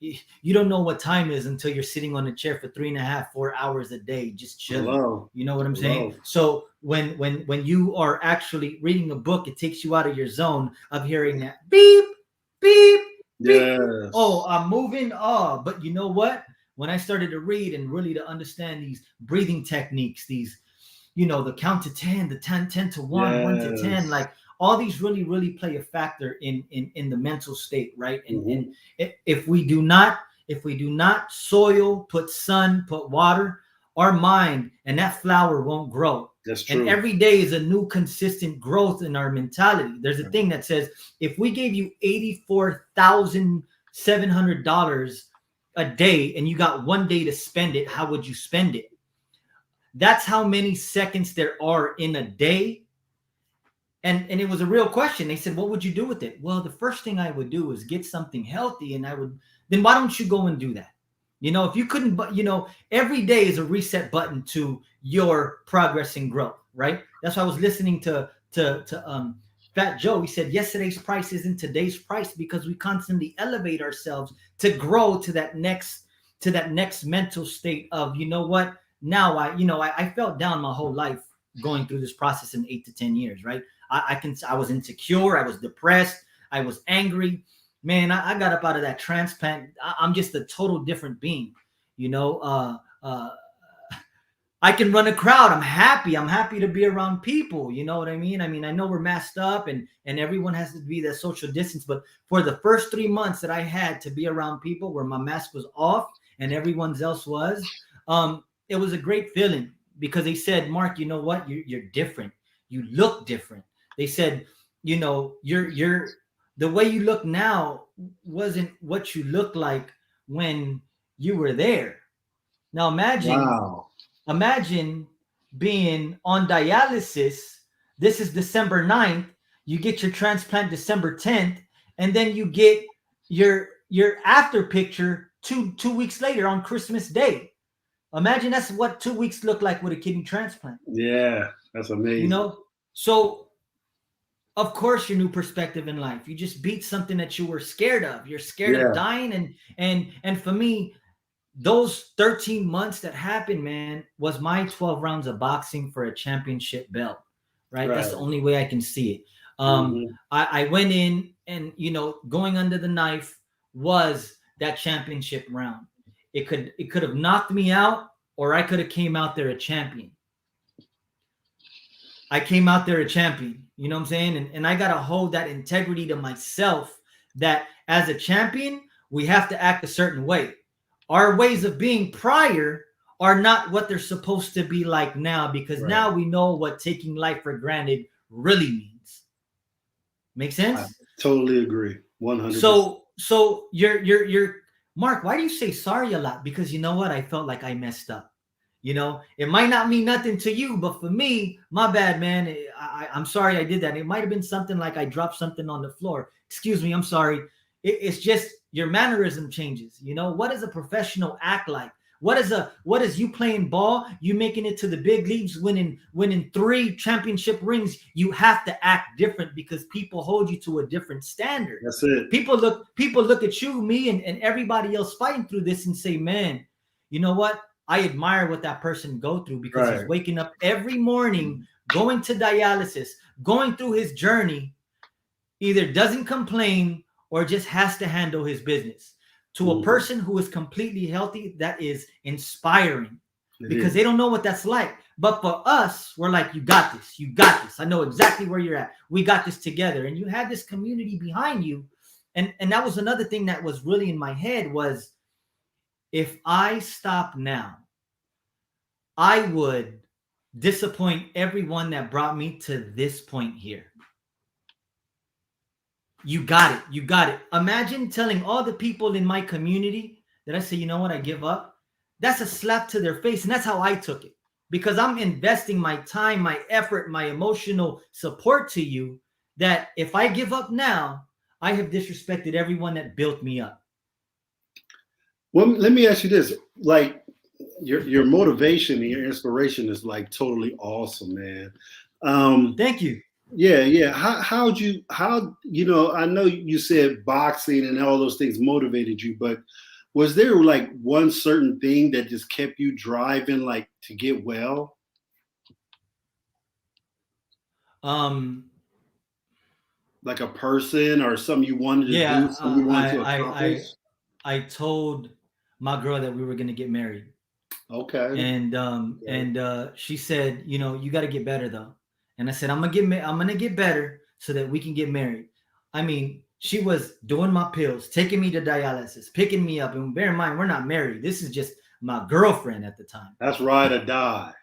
You don't know what time is until you're sitting on a chair for 3.5, 4 hours a day, just chilling. Hello. You know what I'm saying? So when you are actually reading a book, it takes you out of your zone of hearing that beep, beep, beep. Yes. Oh, I'm moving. Oh, but you know what? When I started to read and really to understand these breathing techniques, these, the count to 10, the 10 to 1, 1 to 10, like all these really, really play a factor in the mental state, right? And if we do not soil, put sun, put water, our mind and that flower won't grow. That's true. And every day is a new consistent growth in our mentality. There's a thing that says, if we gave you $84,700 a day and you got 1 day to spend it, how would you spend it? That's how many seconds there are in a day. And it was a real question. They said, what would you do with it? Well, the first thing I would do is get something healthy, and then why don't you go and do that? If you couldn't, but every day is a reset button to your progress and growth, right? That's why I was listening to Fat Joe. He said yesterday's price isn't today's price, because we constantly elevate ourselves to grow to that next mental state of, what? Now I felt down my whole life going through this process in 8 to 10 years, right? I was insecure, I was depressed, I was angry. Man, I got up out of that transplant. I'm just a total different being. I can run a crowd. I'm happy to be around people. You know what I mean? I know we're masked up and everyone has to be that social distance. But for the first 3 months that I had to be around people where my mask was off and everyone's else was, it was a great feeling, because they said, Mark, you know what? You're different. You look different. They said, you're the way you look now wasn't what you look like when you were there. Now imagine being on dialysis. This is December 9th. You get your transplant December 10th, and then you get your after picture two weeks later on Christmas Day. Imagine that's what 2 weeks look like with a kidney transplant. Yeah, that's amazing. So of course your new perspective in life. You just beat something that you were scared of. You're scared of dying. And for me, those 13 months that happened, man, was my 12 rounds of boxing for a championship belt. Right? That's the only way I can see it. I went in, and going under the knife was that championship round. It could have knocked me out, or I could have came out there a champion. I came out there a champion. You know what I'm saying? And I got to hold that integrity to myself, that as a champion, we have to act a certain way. Our ways of being prior are not what they're supposed to be like now, because now we know what taking life for granted really means. Make sense? I totally agree. 100%. So you're Mark, why do you say sorry a lot? Because you know what? I felt like I messed up. It might not mean nothing to you, but for me, my bad, man. I'm sorry I did that. It might have been something like I dropped something on the floor. Excuse me, I'm sorry. It's just your mannerism changes. What does a professional act like? What is you playing ball? You making it to the big leagues, winning 3 championship rings. You have to act different because people hold you to a different standard. That's it. People look at you, me, and everybody else fighting through this and say, man, you know what? I admire what that person go through, because he's waking up every morning, going to dialysis, going through his journey, either doesn't complain or just has to handle his business. To a person who is completely healthy, that is inspiring, because they don't know what that's like. But for us, we're like, you got this. You got this. I know exactly where you're at. We got this together. And you had this community behind you. And that was another thing that was really in my head was, if I stop now, I would disappoint everyone that brought me to this point here. You got it. You got it. Imagine telling all the people in my community that I say, you know what, I give up. That's a slap to their face. And that's how I took it, because I'm investing my time, my effort, my emotional support to you, that if I give up now, I have disrespected everyone that built me up. Well, let me ask you this. Like, your motivation and your inspiration is like totally awesome, man. Thank you. Yeah. How I know you said boxing and all those things motivated you, but was there like one certain thing that just kept you driving, like to get well? Like a person or something you wanted to do, something you wanted to accomplish? I told my girl that we were going to get married. Okay. And she said, you got to get better though. And I said, I'm going to get better so that we can get married. I mean, she was doing my pills, taking me to dialysis, picking me up. And bear in mind, we're not married. This is just my girlfriend at the time. That's ride or die.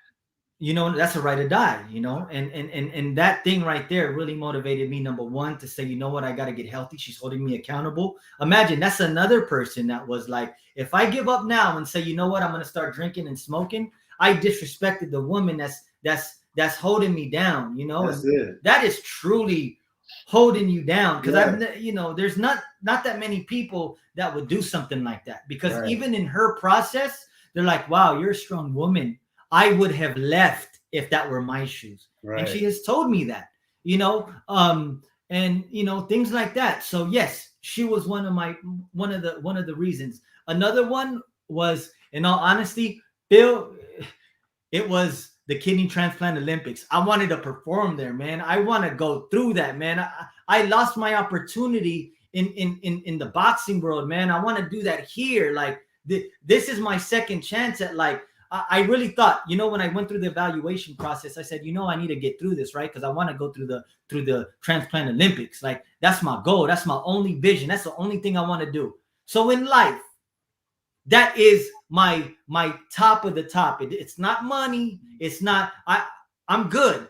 That's a ride or die, and that thing right there really motivated me. Number one, to say, you know what, I got to get healthy. She's holding me accountable. Imagine that's another person that was like, if I give up now and say, you know what, I'm going to start drinking and smoking, I disrespected the woman that's holding me down, That's it. That is truly holding you down, because there's not that many people that would do something like that, because even in her process, they're like, wow, you're a strong woman. I would have left if that were my shoes. And she has told me that, and things like that. So yes, she was one of the reasons. Another one was, in all honesty, Bill, it was the kidney transplant Olympics. I wanted to perform there, man. I want to go through that, man. I lost my opportunity in the boxing world, man. I want to do that here. Like this is my second chance at, like, I really thought, when I went through the evaluation process, I said, I need to get through this, right? Because I want to go through the transplant Olympics. Like, that's my goal. That's my only vision. That's the only thing I want to do. So in life, that is my top of the top. It's not money. It's not, I'm good.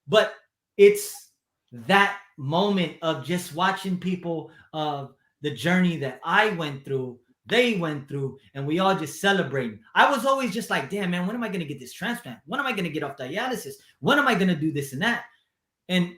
But it's that moment of just watching people, the journey that I went through, they went through, and we all just celebrating. I was always just like, damn, man, when am I going to get this transplant? When am I going to get off dialysis? When am I going to do this and that? And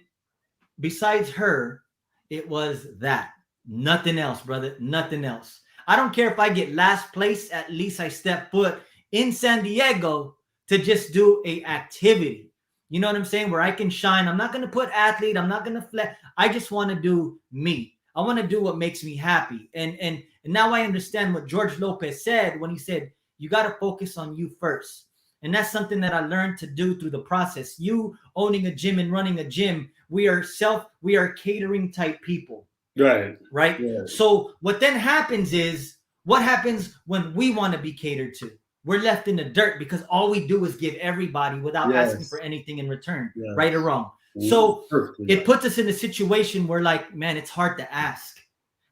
besides her, it was that. Nothing else, brother. Nothing else. I don't care if I get last place. At least I step foot in San Diego to just do a activity. You know what I'm saying? Where I can shine. I'm not going to put athlete. I'm not going to flex. I just want to do me. I want to do what makes me happy. And now I understand what George Lopez said when he said, you got to focus on you first. And that's something that I learned to do through the process. You owning a gym and running a gym we are catering type people. Right. Right. Yeah. So what then happens is, what happens when we want to be catered to? We're left in the dirt because all we do is give everybody without asking for anything in return, right or wrong. So it puts us in a situation where, like, man, it's hard to ask.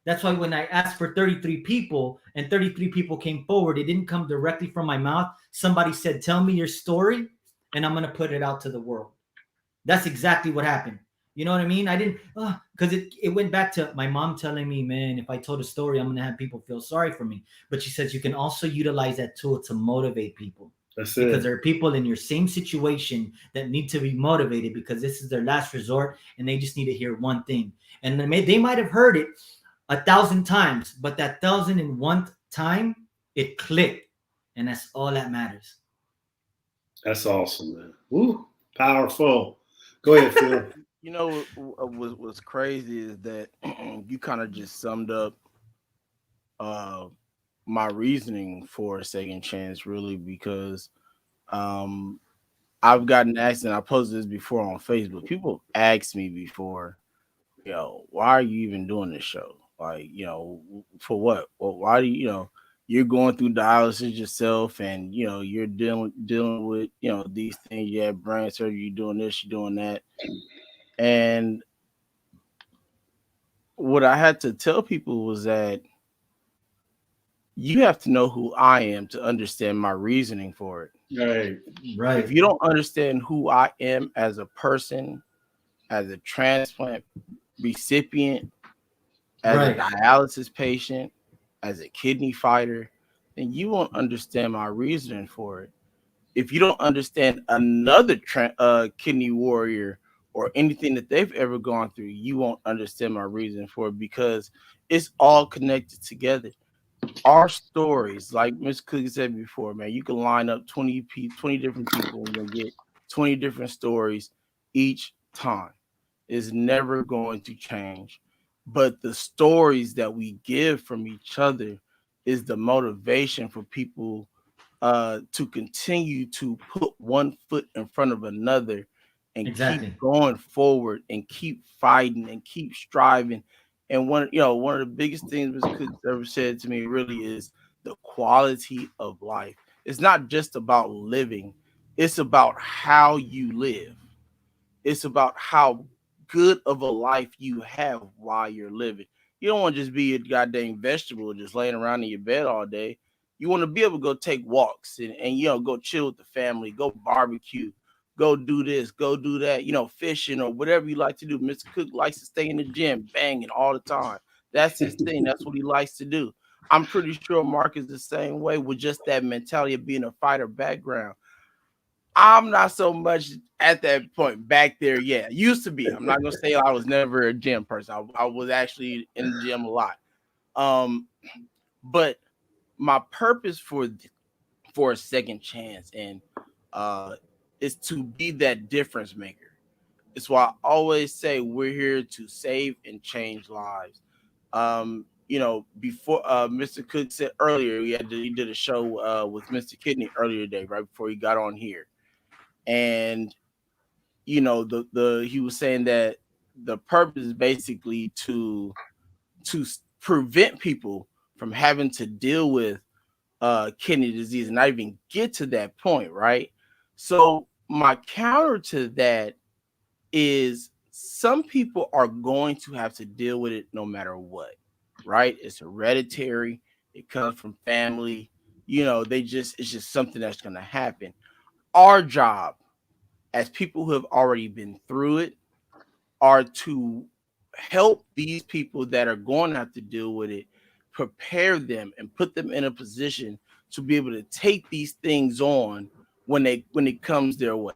That's why when I asked for 33 people and 33 people came forward, it didn't come directly from my mouth. Somebody said, tell me your story and I'm going to put it out to the world. That's exactly what happened. You know what I mean? I didn't, because it went back to my mom telling me, man, if I told a story, I'm going to have people feel sorry for me. But she says you can also utilize that tool to motivate people. Because there are people in your same situation that need to be motivated because this is their last resort and they just need to hear one thing. And they might have heard it 1,000 times, but that 1,001th time, it clicked. And that's all that matters. That's awesome, man. Woo, powerful. Go ahead, Phil. You know what's crazy is that you kind of just summed up my reasoning for a second chance, really, because I've gotten asked, and I posted this before on Facebook. People ask me before, why are you even doing this show? Like, for what? Well, why do you, you're going through dialysis yourself, and you're dealing with these things. You have brain surgery, you're doing this, you're doing that, and what I had to tell people was that you have to know who I am to understand my reasoning for it. Right. If you don't understand who I am as a person, as a transplant recipient, as a dialysis patient, as a kidney fighter, then you won't understand my reasoning for it. If you don't understand another kidney warrior or anything that they've ever gone through, you won't understand my reason for it, because it's all connected together. Our stories, like Miss Cookie said before, man, you can line up 20 different people and you'll get 20 different stories each time. It's never going to change. But the stories that we give from each other is the motivation for people to continue to put one foot in front of another and keep going forward and keep fighting and keep striving. And one of the biggest things Ms. Cook ever said to me really is the quality of life. It's not just about living, it's about how you live. It's about how good of a life you have while you're living. You don't want to just be a goddamn vegetable just laying around in your bed all day. You want to be able to go take walks and go chill with the family, go barbecue, go do this, go do that, fishing or whatever you like to do. Mr. Cook likes to stay in the gym banging all the time. That's his thing. That's what he likes to do. I'm pretty sure Mark is the same way, with just that mentality of being a fighter background. I'm not so much at that point back there yet. Used to be. I'm not gonna say I was never a gym person. I was actually in the gym a lot. But my purpose for a second chance and is to be that difference maker. It's why I always say we're here to save and change lives. Before Mr. Cook said earlier, he did a show with Mr. Kidney earlier today, right before he got on here. And he was saying that the purpose is basically to prevent people from having to deal with kidney disease and not even get to that point, right? So my counter to that is some people are going to have to deal with it no matter what, right? It's hereditary, it comes from family, it's just something that's going to happen. Our job as people who have already been through it are to help these people that are going to have to deal with it, prepare them and put them in a position to be able to take these things on when it comes their way,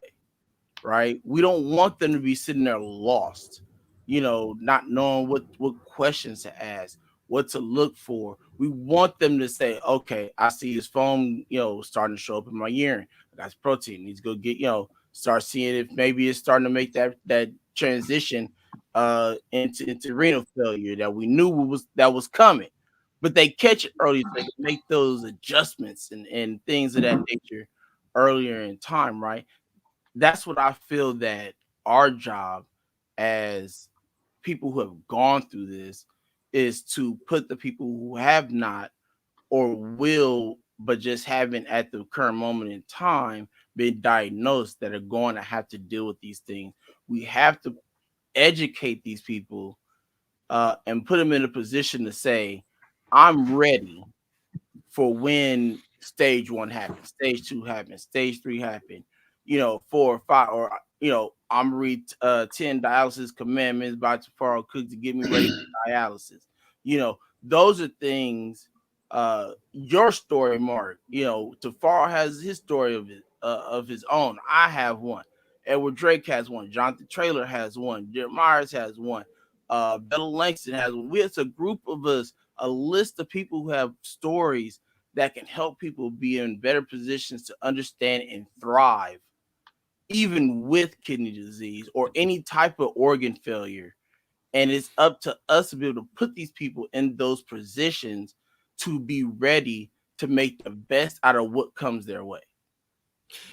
right? We don't want them to be sitting there lost, not knowing what questions to ask, what to look for. We want them to say, okay, I see his foam, starting to show up in my urine. I got protein. Needs to go get, start seeing if maybe it's starting to make that transition into renal failure that we knew was coming. But they catch it early, so they can make those adjustments and things of that nature earlier in time, right? That's what I feel that our job as people who have gone through this is to put the people who have not or will, but just haven't at the current moment in time been diagnosed, that are going to have to deal with these things. We have to educate these people and put them in a position to say, I'm ready for when stage 1 happens, stage 2 happens, stage 3 happen, 4 or 5, or I'm read 10 dialysis commandments by Tifiro Cook to get me ready for dialysis. Those are things. Your story, Mark. Tifiro has his story of his own. I have one. Edward Drake has one. Jonathan Traylor has one. Jeremiah has one. Bella Langston has one. It's a group of us, a list of people who have stories that can help people be in better positions to understand and thrive, even with kidney disease or any type of organ failure. And it's up to us to be able to put these people in those positions to be ready to make the best out of what comes their way.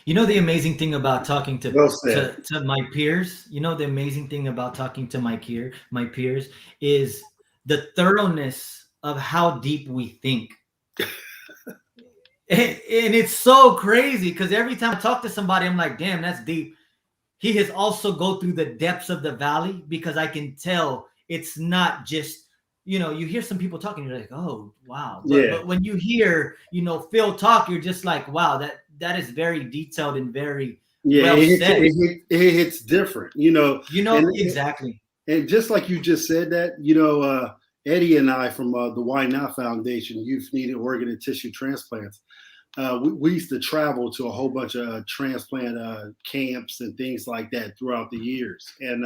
The amazing thing about talking to my peers, the amazing thing about talking to my peers is the thoroughness of how deep we think. And it's so crazy because every time I talk to somebody, I'm like, damn, that's deep. He has also go through the depths of the valley, because I can tell it's not just, you hear some people talking, you're like, oh, wow. But when you hear, Phil talk, you're just like, wow, that is very detailed and very well said. It hits different, exactly. And just like you just said that, Eddie and I from the Why Not Foundation, Youth Needing Organ and Tissue Transplants, we used to travel to a whole bunch of transplant camps and things like that throughout the years. And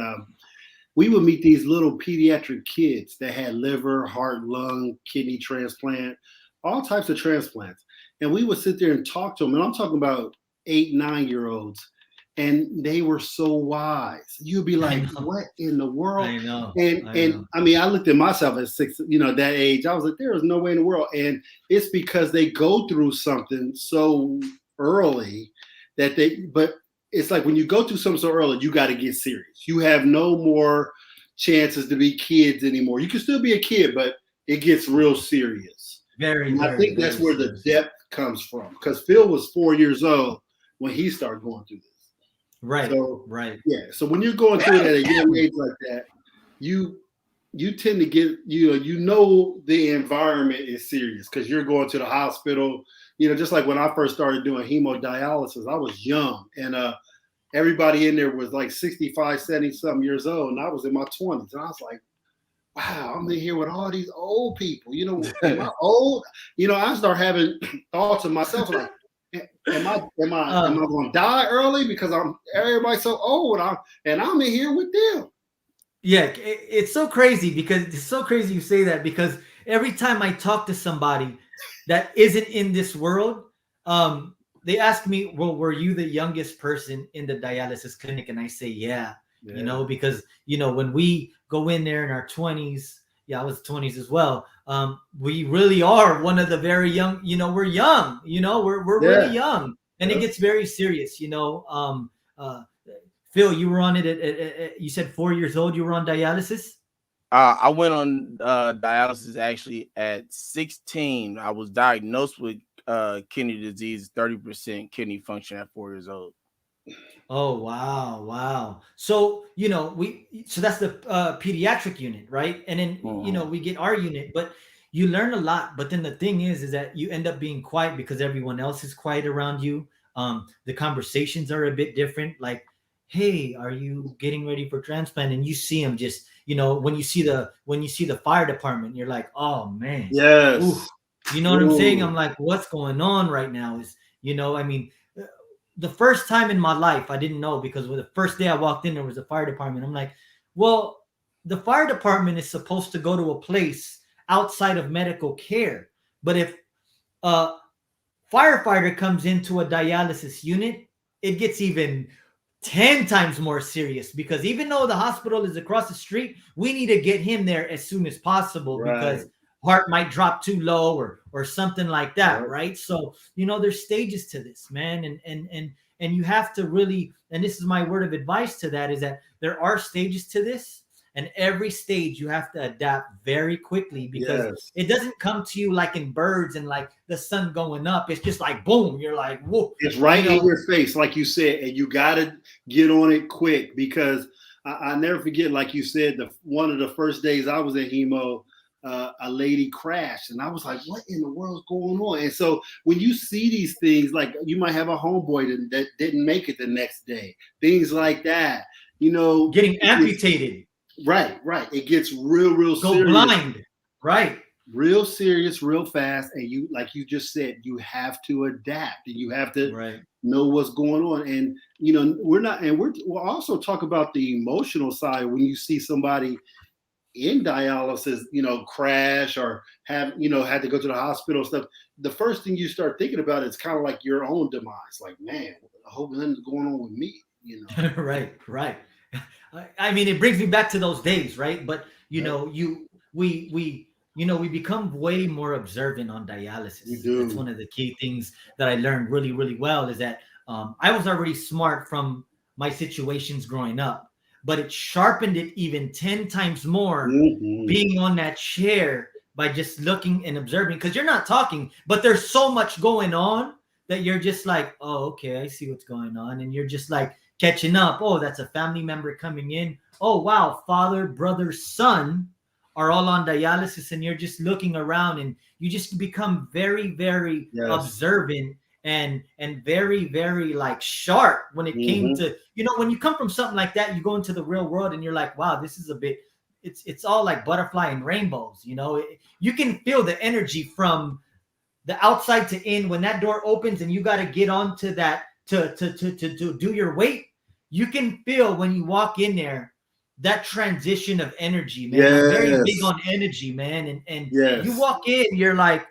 we would meet these little pediatric kids that had liver, heart, lung, kidney transplant, all types of transplants. And we would sit there and talk to them. And I'm talking about 8, 9-year-olds. And they were so wise. You'd be like, what in the world? I know. And I mean, I looked at myself at 6, that age. I was like, there is no way in the world. And it's because they go through something so early but it's like when you go through something so early, you got to get serious. You have no more chances to be kids anymore. You can still be a kid, but it gets real serious. I think that's where the depth comes from, because Phil was 4 years old when he started going through this. Right. So, right. Yeah. So when you're going through it at a young age like that, you tend to get, the environment is serious because you're going to the hospital. Just like when I first started doing hemodialysis, I was young, and everybody in there was like 65, 70 something years old, and I was in my 20s, and I was like, wow, I'm in here with all these old people. Am I old? I start having thoughts of myself like, am I going to die early because everybody's so old and I'm in here with them? Yeah, it's so crazy because it's so crazy you say that, because every time I talk to somebody that isn't in this world, they ask me, well, were you the youngest person in the dialysis clinic? And I say, yeah. Because, when we go in there in our 20s, I was 20s as well. We really are one of the very young, we're young, we're really young, and it gets very serious, Phil, you were on it at you said 4 years old, you were on dialysis? I went on dialysis actually at 16. I was diagnosed with kidney disease, 30% kidney function at 4 years old. Oh, wow. So, so that's the pediatric unit, right? And then, we get our unit, but you learn a lot. But then the thing is that you end up being quiet because everyone else is quiet around you. The conversations are a bit different. Like, hey, are you getting ready for transplant? And you see them just, when you see the fire department, you're like, oh man. Yes. Oof. You know what I'm saying? I'm like, what's going on right now is, the first time in my life, I didn't know, because the first day I walked in, there was a fire department. I'm like, well, the fire department is supposed to go to a place outside of medical care. But if a firefighter comes into a dialysis unit, it gets even 10 times more serious, because even though the hospital is across the street, we need to get him there as soon as possible, because heart might drop too low or something like that, right? So, there's stages to this, man. And And you have to really, and this is my word of advice to that, is that there are stages to this. And every stage you have to adapt very quickly, because it doesn't come to you like in birds and like the sun going up. It's just like, boom, you're like, whoa. It's right in your face, like you said, and you got to get on it quick, because I never forget, like you said, one of the first days I was at Hemo, a lady crashed, and I was like, what in the world's going on? And so when you see these things, like you might have a homeboy that didn't make it the next day, things like that, getting amputated. Right. It gets real Go serious. blind. Right. Real serious, real fast. And you, like you just said, you have to adapt, and you have to know what's going on. And, we'll also talk about the emotional side when you see somebody in dialysis, crash or had to go to the hospital stuff. The first thing you start thinking about is kind of like your own demise. Like, man, I hope nothing's going on with me, Right. I mean, it brings me back to those days, right? But we become way more observant on dialysis. We do. That's one of the key things that I learned really, really well, is that I was already smart from my situations growing up, but it sharpened it even 10 times more being on that chair by just looking and observing, because you're not talking, but there's so much going on that you're just like, oh, okay, I see what's going on. And you're just like catching up. Oh, that's a family member coming in. Oh, wow, father, brother, son are all on dialysis, and you're just looking around, and you just become very, very observant and very, very like sharp when it came to, when you come from something like that, you go into the real world and you're like, wow, this is a bit, it's all like butterfly and rainbows. You can feel the energy from the outside to in when that door opens, and you got to get onto that to do your weight. You can feel when you walk in there that transition of energy, man. I'm very big on energy, man. And you walk in, you're like,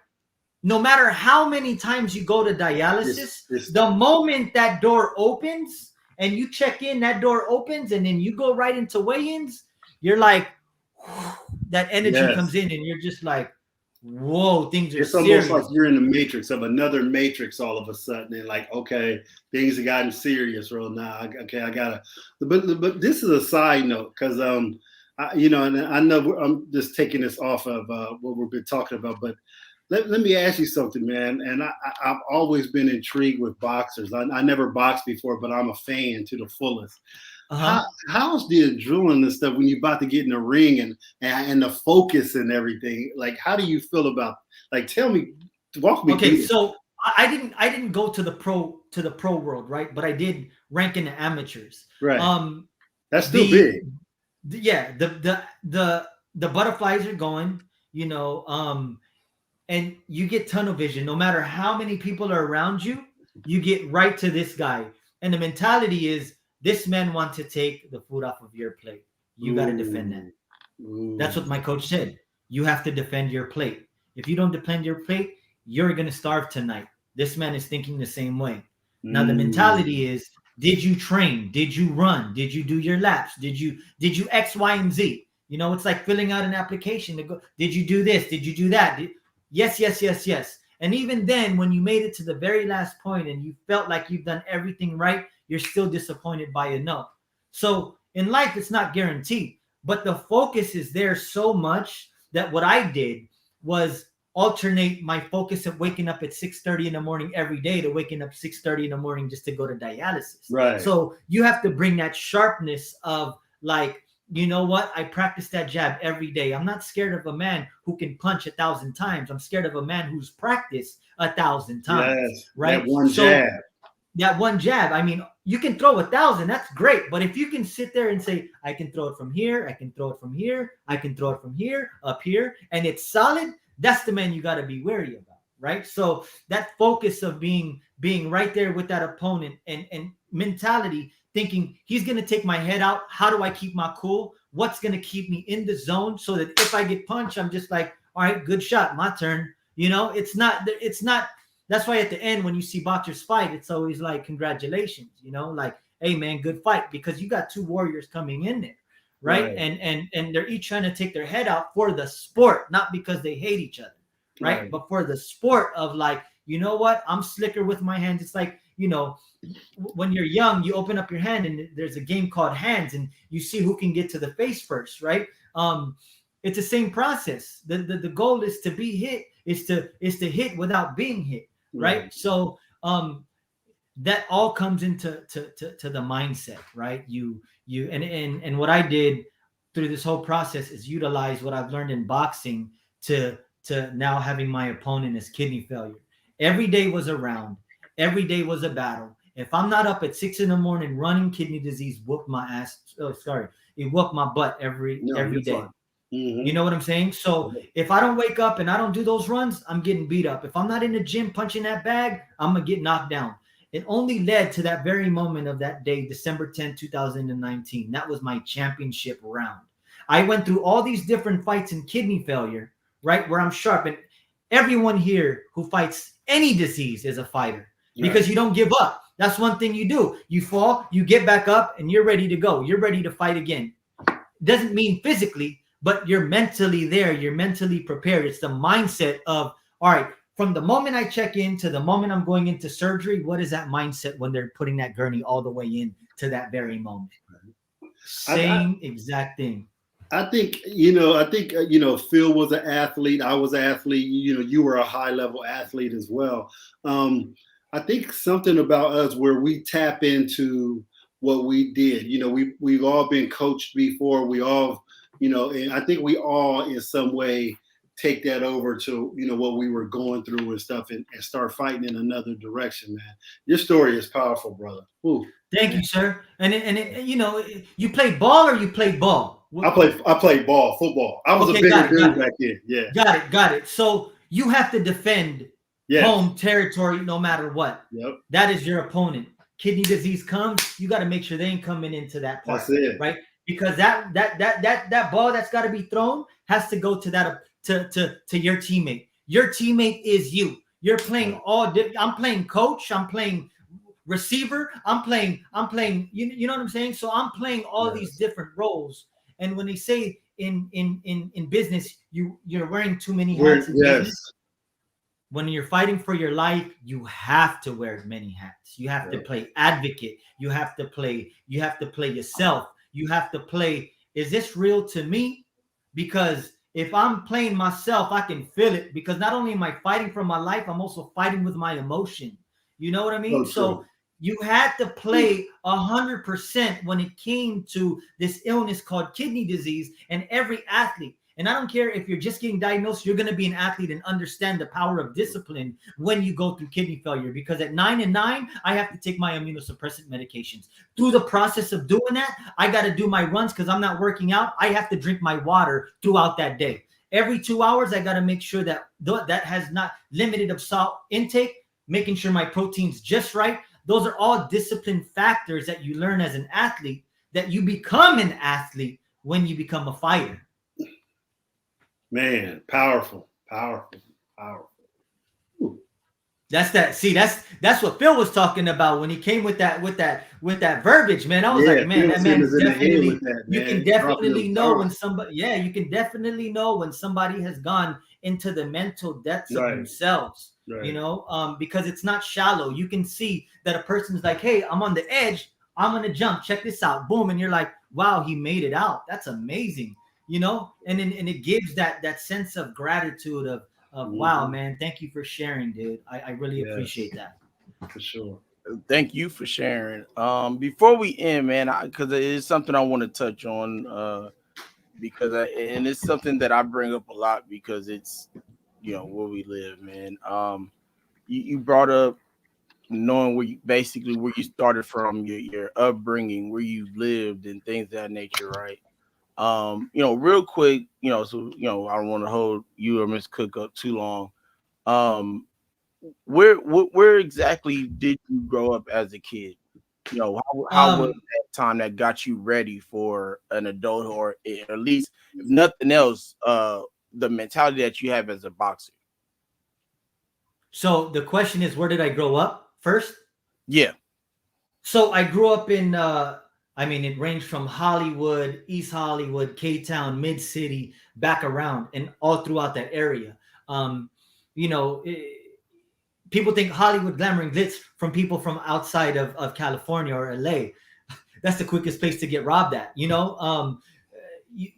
no matter how many times you go to dialysis, the moment that door opens and you check in, that door opens, and then you go right into weigh-ins, you're like, that energy comes in, and you're just like, whoa, things are serious. Almost like you're in the matrix of another matrix all of a sudden, and like, okay, things have gotten serious real now. Okay, I gotta. But this is a side note, because and I know I'm just taking this off of what we've been talking about, but let me ask you something, man. And I've always been intrigued with boxers. I never boxed before, but I'm a fan to the fullest. How's the adrenaline and stuff when you're about to get in the ring and the focus and everything? Like, how do you feel about? Like, tell me, walk me. Okay, so I didn't go to the pro world, right? But I did rank in the amateurs. Right. That's still big. Yeah. The butterflies are going. And you get tunnel vision. No matter how many people are around you, you get right to this guy. And the mentality is, this man wants to take the food off of your plate. You got to defend that. That's what my coach said. You have to defend your plate. If you don't defend your plate, you're going to starve tonight. This man is thinking the same way. Now, the mentality is, did you train? Did you run? Did you do your laps? Did you X, Y, and Z? It's like filling out an application to go, did you do this? Did you do that? Yes. And even then, when you made it to the very last point and you felt like you've done everything right, you're still disappointed by a no. So in life, it's not guaranteed, but the focus is there so much that what I did was alternate my focus of waking up at 6:30 in the morning every day to waking up 6:30 in the morning just to go to dialysis. Right. So you have to bring that sharpness of like, you know what? I practice that jab every day. I'm not scared of a man who can punch 1,000 times. I'm scared of a man who's practiced 1,000 times. Right. That one jab. That one jab. I mean, you can throw 1,000. That's great. But if you can sit there and say, I can throw it from here, I can throw it from here, I can throw it from here, up here, and it's solid, that's the man you got to be wary about. Right. So that focus of being right there with that opponent and mentality, thinking he's going to take my head out. How do I keep my cool? What's going to keep me in the zone so that if I get punched, I'm just like, all right, good shot, my turn. It's not, that's why at the end, when you see boxers fight, it's always like, congratulations, like, hey man, good fight, because you got two warriors coming in there. Right. And they're each trying to take their head out for the sport, not because they hate each other. Right. But for the sport of like, you know what? I'm slicker with my hands. It's like, when you're young, you open up your hand and there's a game called hands, and you see who can get to the face first, right? It's the same process. The goal is to be hit, is to hit without being hit, right? So that all comes into to the mindset, right? And what I did through this whole process is utilize what I've learned in boxing to now having my opponent as kidney failure. Every day was a round. Every day was a battle. If I'm not up at 6 a.m. running, kidney disease whooped my ass. Oh, sorry, it whooped my butt every day. Mm-hmm. You know what I'm saying? So if I don't wake up and I don't do those runs, I'm getting beat up. If I'm not in the gym punching that bag, I'm gonna get knocked down. It only led to that very moment of that day, December 10, 2019. That was my championship round. I went through all these different fights in kidney failure, right, where I'm sharp. And everyone here who fights any disease is a fighter because you don't give up. That's one thing you do. You fall, you get back up, and you're ready to go. You're ready to fight again. Doesn't mean physically, but you're mentally there. You're mentally prepared. It's the mindset of, all right, from the moment I check in to the moment I'm going into surgery, what is that mindset when they're putting that gurney all the way in to that very moment? Same exact thing. I think, Phil was an athlete. I was an athlete. You were a high level athlete as well. I think something about us where we tap into what we did. We've all been coached before. We all, and I think we all in some way take that over to, what we were going through and stuff and start fighting in another direction, man. Your story is powerful, brother. Ooh. Thank you, sir. And you played ball or you played ball? I played ball, football. I was a bigger dude back then. Yeah. Got it. So you have to defend home territory no matter what. Yep. That is your opponent. Kidney disease comes, you got to make sure they ain't coming into that part. That's it. Right? Because that ball that's got to be thrown has to go to that to your teammate. Your teammate is you. You're playing I'm playing coach, I'm playing receiver, I'm playing, you know what I'm saying? So I'm playing all these different roles. And when they say in business, you're wearing too many hats in business. When you're fighting for your life, you have to wear many hats. You have to play advocate. You have to play yourself. You have to play, is this real to me? Because if I'm playing myself, I can feel it. Because not only am I fighting for my life, I'm also fighting with my emotion. You know what I mean? So you had to play 100% when it came to this illness called kidney disease. And every athlete, and I don't care if you're just getting diagnosed, you're going to be an athlete and understand the power of discipline when you go through kidney failure. Because at 9 and 9, I have to take my immunosuppressant medications. Through the process of doing that, I got to do my runs because I'm not working out. I have to drink my water throughout that day. Every 2 hours, I got to make sure that that has not limited of salt intake, making sure my protein's just right. Those are all discipline factors that you learn as an athlete, that you become an athlete when you become a fighter. Man, powerful. Ooh. That's what Phil was talking about when he came with that verbiage, man. I was like, man, that man definitely. You can definitely know when somebody. Yeah, you can definitely know when somebody has gone into the mental depths of themselves. Right. Because it's not shallow. You can see that a person's like, hey, I'm on the edge. I'm gonna jump. Check this out. Boom, and you're like, wow, he made it out. That's amazing. And it gives that sense of gratitude of wow, man, thank you for sharing, dude. I really appreciate that. For sure. Thank you for sharing. Before we end, man, because it is something I want to touch on, and it's something that I bring up a lot because it's where we live, man. You brought up knowing where you started from, your upbringing, where you lived, and things of that nature, right? Real quick, so I don't want to hold you or Miss Cook up too long. Where exactly did you grow up as a kid? How was that time that got you ready for an adult, or at least, if nothing else, the mentality that you have as a boxer? So the question is, where did I grow up first? Yeah. So I grew up in it ranged from Hollywood, East Hollywood, K-Town, people think Hollywood, glamour, and glitz from people from outside of California or LA. That's the quickest place to get robbed at. You know, you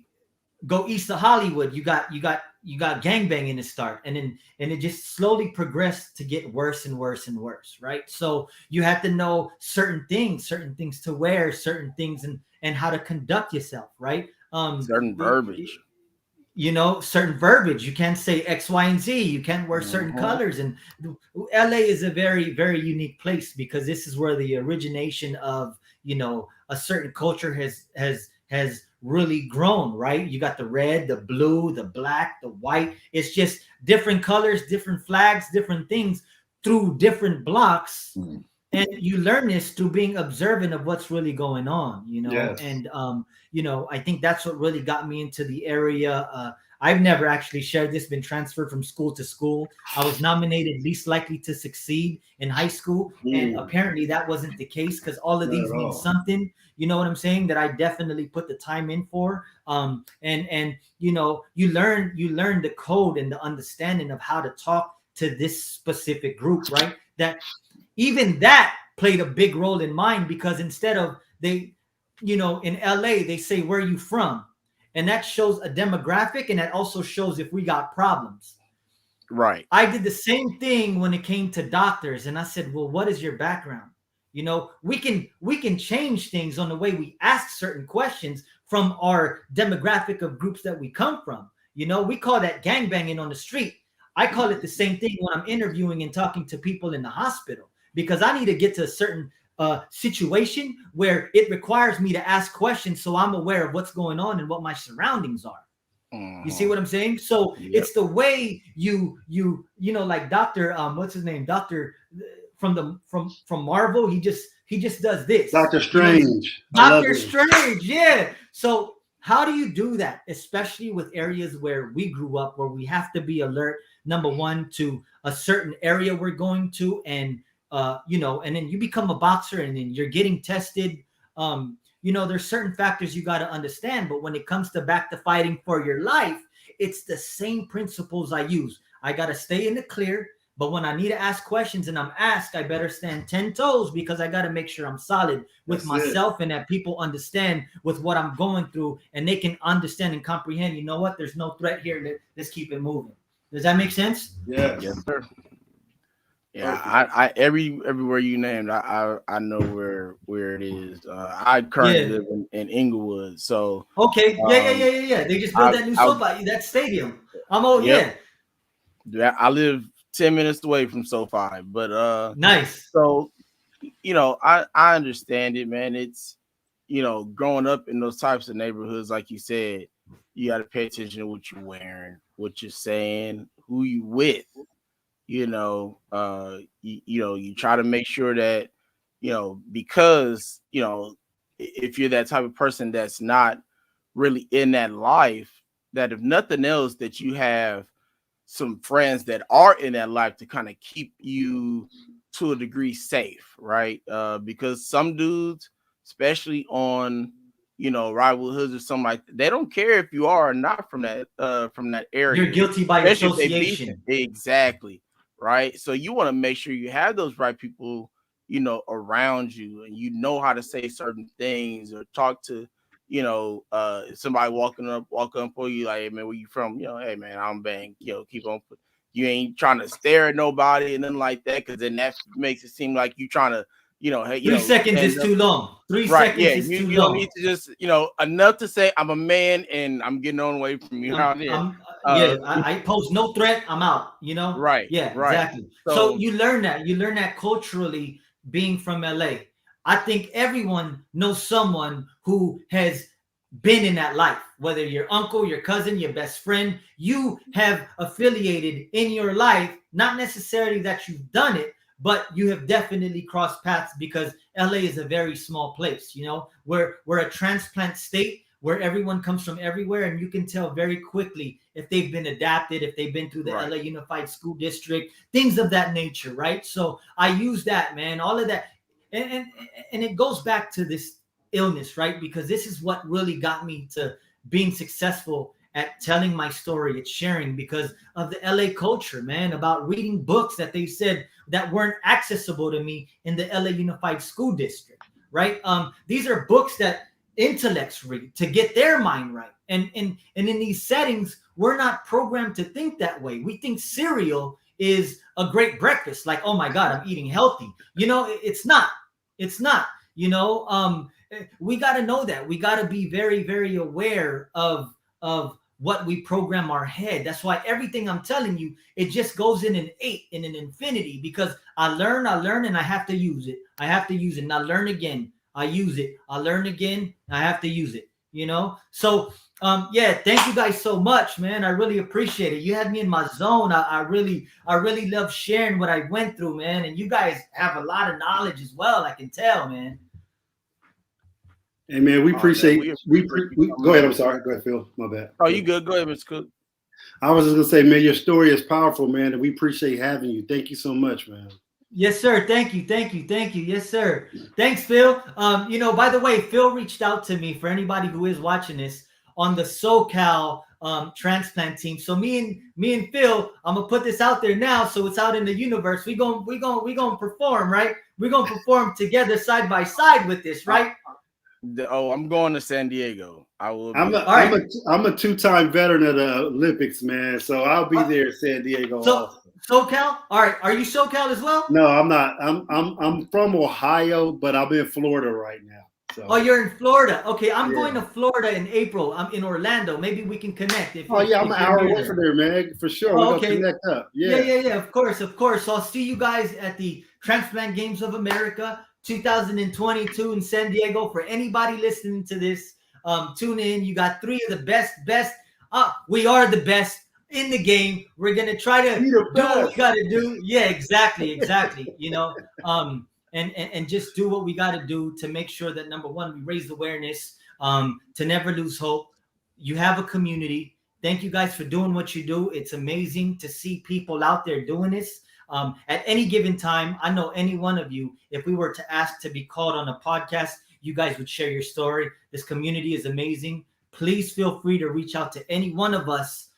go east of Hollywood, you got gangbanging to start, and it just slowly progressed to get worse and worse and worse, right? So you have to know certain things to wear, certain things, and how to conduct yourself, right? Certain verbiage. You know, certain verbiage. You can't say X, Y, and Z. You can't wear certain colors. And LA is a very, very unique place because this is where the origination of, you know, a certain culture has really grown, right? You got the red, the blue, the black, the white. It's just different colors, different flags, different things through different blocks. And you learn this through being observant of what's really going on, you know. Yes. And you know, I think that's what really got me into the area. I've never actually shared this, been transferred from school to school. I was nominated least likely to succeed in high school. And apparently that wasn't the case because all of these mean something, you know what I'm saying, that I definitely put the time in for. And you know, you learn the code and the understanding of how to talk to this specific group, right? That even that played a big role in mine because instead of they, you know, in LA, they say, where are you from? And that shows a demographic, and that also shows if we got problems. Right. I did the same thing when it came to doctors, and I said, well, what is your background? You know, we can change things on the way we ask certain questions from our demographic of groups that we come from. You know, we call that gangbanging on the street. I call it the same thing when I'm interviewing and talking to people in the hospital, because I need to get to a certain situation where it requires me to ask questions so I'm aware of what's going on and what my surroundings are. You see what I'm saying? So it's the way you know, like Dr. What's his name? Dr. from Marvel. He just does this. Dr. Strange. You know, Dr. Strange, yeah. So how do you do that, especially with areas where we grew up, where we have to be alert, number one, to a certain area we're going to, and you know, and then you become a boxer and then you're getting tested. You know, there's certain factors you got to understand, but when it comes to back to fighting for your life, it's the same principles I use. I got to stay in the clear, but when I need to ask questions and I'm asked, I better stand 10 toes because I got to make sure I'm solid with myself and that people understand with what I'm going through and they can understand and comprehend, you know what, there's no threat here. Let's keep it moving. Does that make sense? Yeah. Yes, sir. Yeah, I everywhere you named, I know where it is. I currently live in Inglewood, so okay, yeah. They just built that new SoFi, that stadium. Yeah, I live 10 minutes away from SoFi, but nice. So, you know, I understand it, man. It's, you know, growing up in those types of neighborhoods, like you said, you got to pay attention to what you're wearing, what you're saying, who you with. You know, you try to make sure that, you know, because, you know, if you're that type of person that's not really in that life, that if nothing else, that you have some friends that are in that life to kind of keep you to a degree safe, right? Because some dudes, especially on, you know, rival hoods or something like that, they don't care if you are or not from that area. You're guilty by association. Exactly. Right. So you want to make sure you have those right people, you know, around you, and you know how to say certain things or talk to, you know, somebody walking up for you, like, hey man, where you from? You know, hey man, I'm Bang. You know, keep on. You ain't trying to stare at nobody and nothing like that, because then that makes it seem like you trying to, you know, hey, 3 seconds is too long. 3 seconds is too long. You don't need to just, you know, enough to say I'm a man and I'm getting on away from you out there. I pose no threat. I'm out. You know, right? Yeah, right. Exactly. So you learn that culturally, being from LA. I think everyone knows someone who has been in that life, whether your uncle, your cousin, your best friend, you have affiliated in your life, not necessarily that you've done it, but you have definitely crossed paths, because LA is a very small place. You know, we're a transplant state where everyone comes from everywhere, and you can tell very quickly if they've been adapted, if they've been through the LA Unified School District, things of that nature, right? So I use that, man, all of that. And it goes back to this illness, right? Because this is what really got me to being successful at telling my story, at sharing, because of the LA culture, man, about reading books that they said that weren't accessible to me in the LA Unified School District, right? These are books that intellects read to get their mind right. And in these settings, we're not programmed to think that way. We think cereal is a great breakfast. Like, oh my God, I'm eating healthy. You know, it's not. It's not. You know, we got to know that. We got to be very, very aware of what we program our head. That's why everything I'm telling you, it just goes in an 8, in an infinity, because I learn, and I have to use it. I have to use it, and I learn again. I use it. I learn again. I have to use it. You know, so yeah, thank you guys so much, man. I really appreciate it. You had me in my zone. I really love sharing what I went through, man. And you guys have a lot of knowledge as well. I can tell, man. Hey, man, we appreciate. Go ahead. I'm sorry. Go ahead, Phil. My bad. Oh, you good? Go ahead, Mr. Cook. I was just gonna say, man, your story is powerful, man, and we appreciate having you. Thank you so much, man. Yes, sir. Thank you. Yes, sir. Thanks, Phil. You know, by the way, Phil reached out to me, for anybody who is watching this, on the SoCal transplant team. So me and Phil, I'm gonna put this out there now, so it's out in the universe. We gonna perform, right? We're gonna perform together side by side with this, right? I'm going to San Diego. I will. I'm a 2-time veteran of the Olympics, man. So I'll be there in San Diego. So SoCal? All right. Are you SoCal as well? No, I'm not. I'm from Ohio, but I'm in Florida right now. So. Oh, you're in Florida. Okay, I'm going to Florida in April. I'm in Orlando. Maybe we can connect. I'm an hour away from there, man. For sure. We're gonna connect up. Yeah. Of course. So I'll see you guys at the Transplant Games of America 2022 in San Diego. For anybody listening to this, tune in. You got 3 of the best. We are the best in the game. We're gonna try to do what we gotta do. Yeah, exactly. You know, and just do what we gotta do to make sure that, number one, we raise awareness, to never lose hope. You have a community. Thank you guys for doing what you do. It's amazing to see people out there doing this. At any given time, I know any one of you, if we were to ask to be called on a podcast, you guys would share your story. This community is amazing. Please feel free to reach out to any one of us